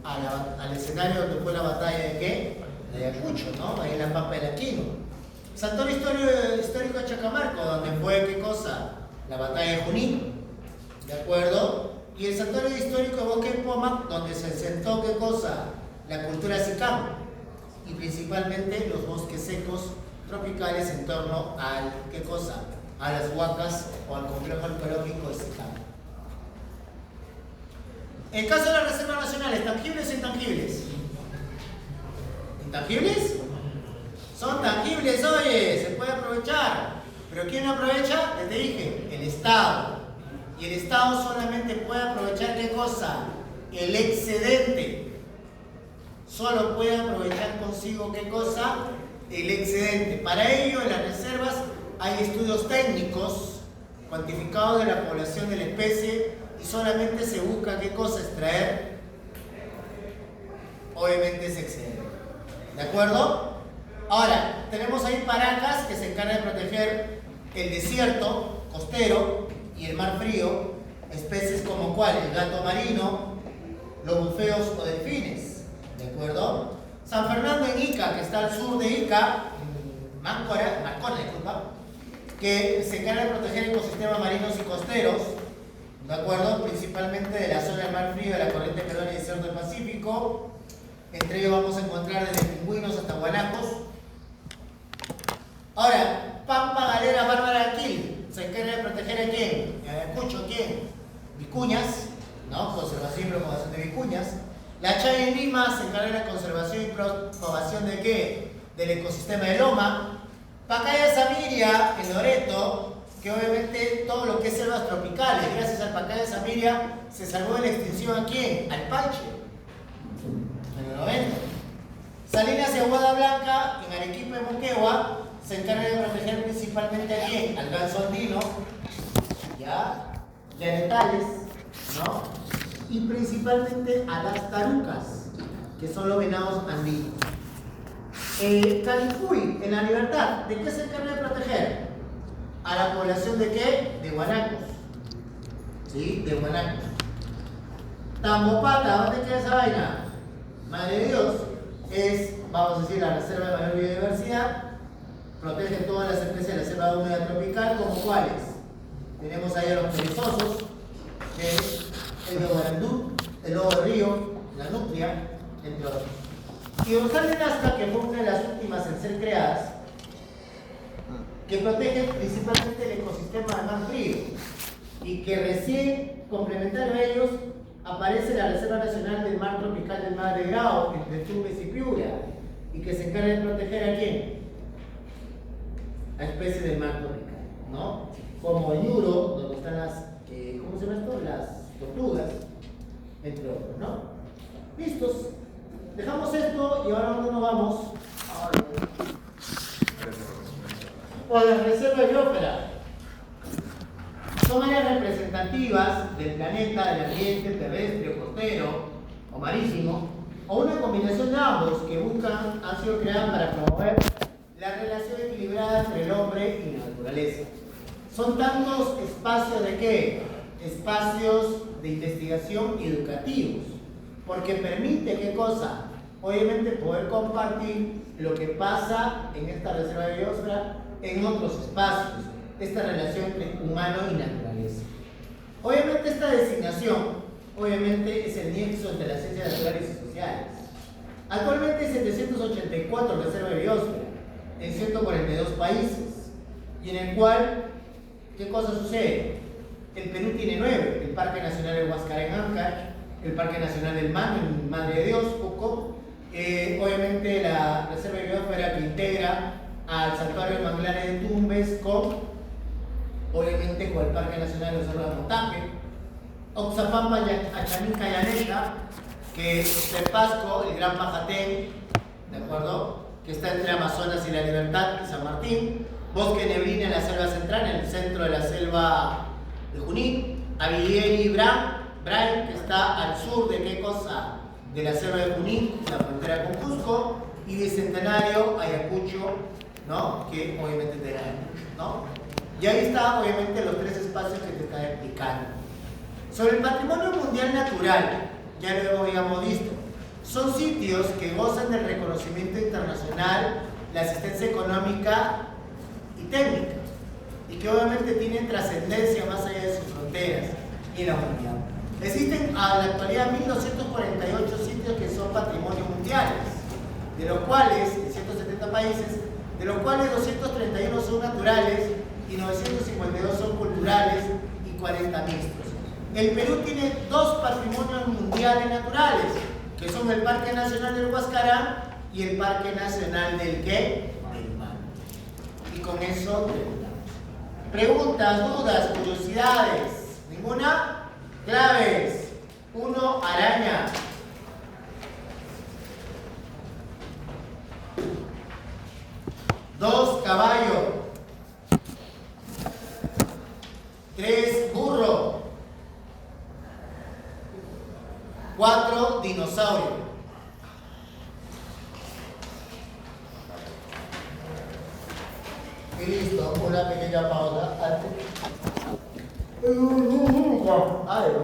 Al escenario donde fue la batalla de qué? De Ayacucho, ¿no? Ahí en la Pampa del Aquino. Santuario histórico de Chacamarco, donde fue qué cosa? La batalla de Junín, ¿de acuerdo? Y el santuario histórico de Bosque de Pomac, donde se sentó qué cosa? La cultura sicam, y principalmente los bosques secos tropicales en torno al qué cosa? A las huacas o al complejo arqueológico de Sicam. En el caso de las reservas nacionales, ¿tangibles o intangibles? ¿Intangibles? Son tangibles, oye, se puede aprovechar. ¿Pero quién lo aprovecha? Les dije, el Estado. Y el Estado solamente puede aprovechar ¿qué cosa? El excedente. Solo puede aprovechar consigo ¿qué cosa? El excedente. Para ello, en las reservas hay estudios técnicos cuantificados de la población de la especie y solamente se busca ¿qué cosa? Extraer, obviamente, ese excedente. ¿De acuerdo? Ahora, tenemos ahí Paracas, que se encarga de proteger el desierto costero y el mar frío, especies como ¿cuál? El gato marino, los bufeos o delfines. ¿De acuerdo? San Fernando en Ica, que está al sur de Ica, Marcona, disculpa, que se encarga de proteger ecosistemas marinos y costeros, ¿de acuerdo? Principalmente de la zona del mar frío, de la corriente peruana y desierto del Pacífico. Entre ellos vamos a encontrar desde pingüinos hasta guanacos. Ahora, Pampa Galera Bárbara Aquil se encarga de proteger ¿a quién? Ayacucho, ¿a quién? Vicuñas, ¿no? Conservación y propagación de vicuñas. La Chaya en Lima se encarga de la conservación y propagación ¿de qué? Del ecosistema de Loma. Pacaya Samiria en Loreto, que obviamente todo lo que es selvas tropicales, gracias al Pacaya Samiria se salvó de la extinción ¿a quién? Al Paiche, en el 90. Salinas y Aguada Blanca en Arequipa y Moquegua se encarga de proteger principalmente ¿a quién? Al ganso andino, ¿ya? Genetales, ¿no? Y principalmente a las tarucas, que son los venados andinos. Calipuy, en La Libertad, ¿de qué se encarga de proteger? A la población ¿de qué? De guanacos. ¿Sí? De guanacos. Tambopata, ¿dónde queda esa vaina? Madre de Dios, es, vamos a decir, la reserva de mayor biodiversidad protege todas las especies de la selva húmeda tropical, como cuáles. Tenemos ahí a los perezosos, que es el de Guarandú, el lobo de río, la nutria, entre otros. Y dorsal de Nazca, que fue una de las últimas en ser creadas, que protege principalmente el ecosistema del mar frío, y que recién, complementario a ellos, aparece la Reserva Nacional del Mar Tropical del Madre Grau, entre Tumbes y Piura, y que se encarga de proteger ¿a quién? A especies del mar tropical, ¿no? Como el Ñuro, donde están las, ¿cómo se llama esto? Las tortugas, entre otros, ¿no? ¿Listos? Dejamos esto y ahora ¿dónde nos vamos? A la reserva de biosfera. Son áreas representativas del planeta, del ambiente terrestre, costero o marítimo, o una combinación de ambos que han sido creadas para promover la relación equilibrada entre el hombre y la naturaleza. Son tantos espacios de ¿qué? Espacios de investigación y educativos, porque permite ¿qué cosa? Obviamente poder compartir lo que pasa en esta reserva de biosfera en otros espacios, esta relación entre humano y naturaleza. Obviamente esta designación, es el nexo entre las ciencias naturales y sociales. Actualmente hay 784 reservas de biosfera en 142 países, y en el cual, ¿qué cosa sucede? El Perú tiene 9, el Parque Nacional del Huascarán en Ancash, el Parque Nacional del Mano en Madre de Dios, Pucó, obviamente la reserva de biosfera que integra al Santuario de Manglares de Tumbes obviamente con el Parque Nacional de los Cerros de Motape, Oxapampa, Achaninca y Aneca, que es el Pasco, el Gran Majatén, ¿de acuerdo? Que está entre Amazonas y La Libertad y San Martín, Bosque Neblina en la selva central, en el centro de la selva de Junín, Abilene y Brain, que está al sur de ¿qué cosa? De la selva de Junín, la frontera con Cusco, y Bicentenario, Ayacucho, ¿no? Que obviamente te da Ayacucho, ¿no? Y ahí está, obviamente, los tres espacios que te estaba explicando. Sobre el patrimonio mundial natural, ya lo habíamos visto, son sitios que gozan del reconocimiento internacional, la asistencia económica y técnica, y que obviamente tienen trascendencia más allá de sus fronteras y la humanidad. Existen a la actualidad 1.248 sitios que son patrimonio mundiales, de los cuales, en 170 países, de los cuales 231 son naturales y 952 son culturales y 40 mixtos. El Perú tiene 2 patrimonios mundiales naturales, que son el Parque Nacional del Huascarán y el Parque Nacional del ¿qué? Del Mano. Y con eso terminamos. Preguntas, dudas, curiosidades. ¿Ninguna? Claves. 1, araña. 2, caballo. 3, burro. 4, dinosaurio. Y listo, una pequeña pausa.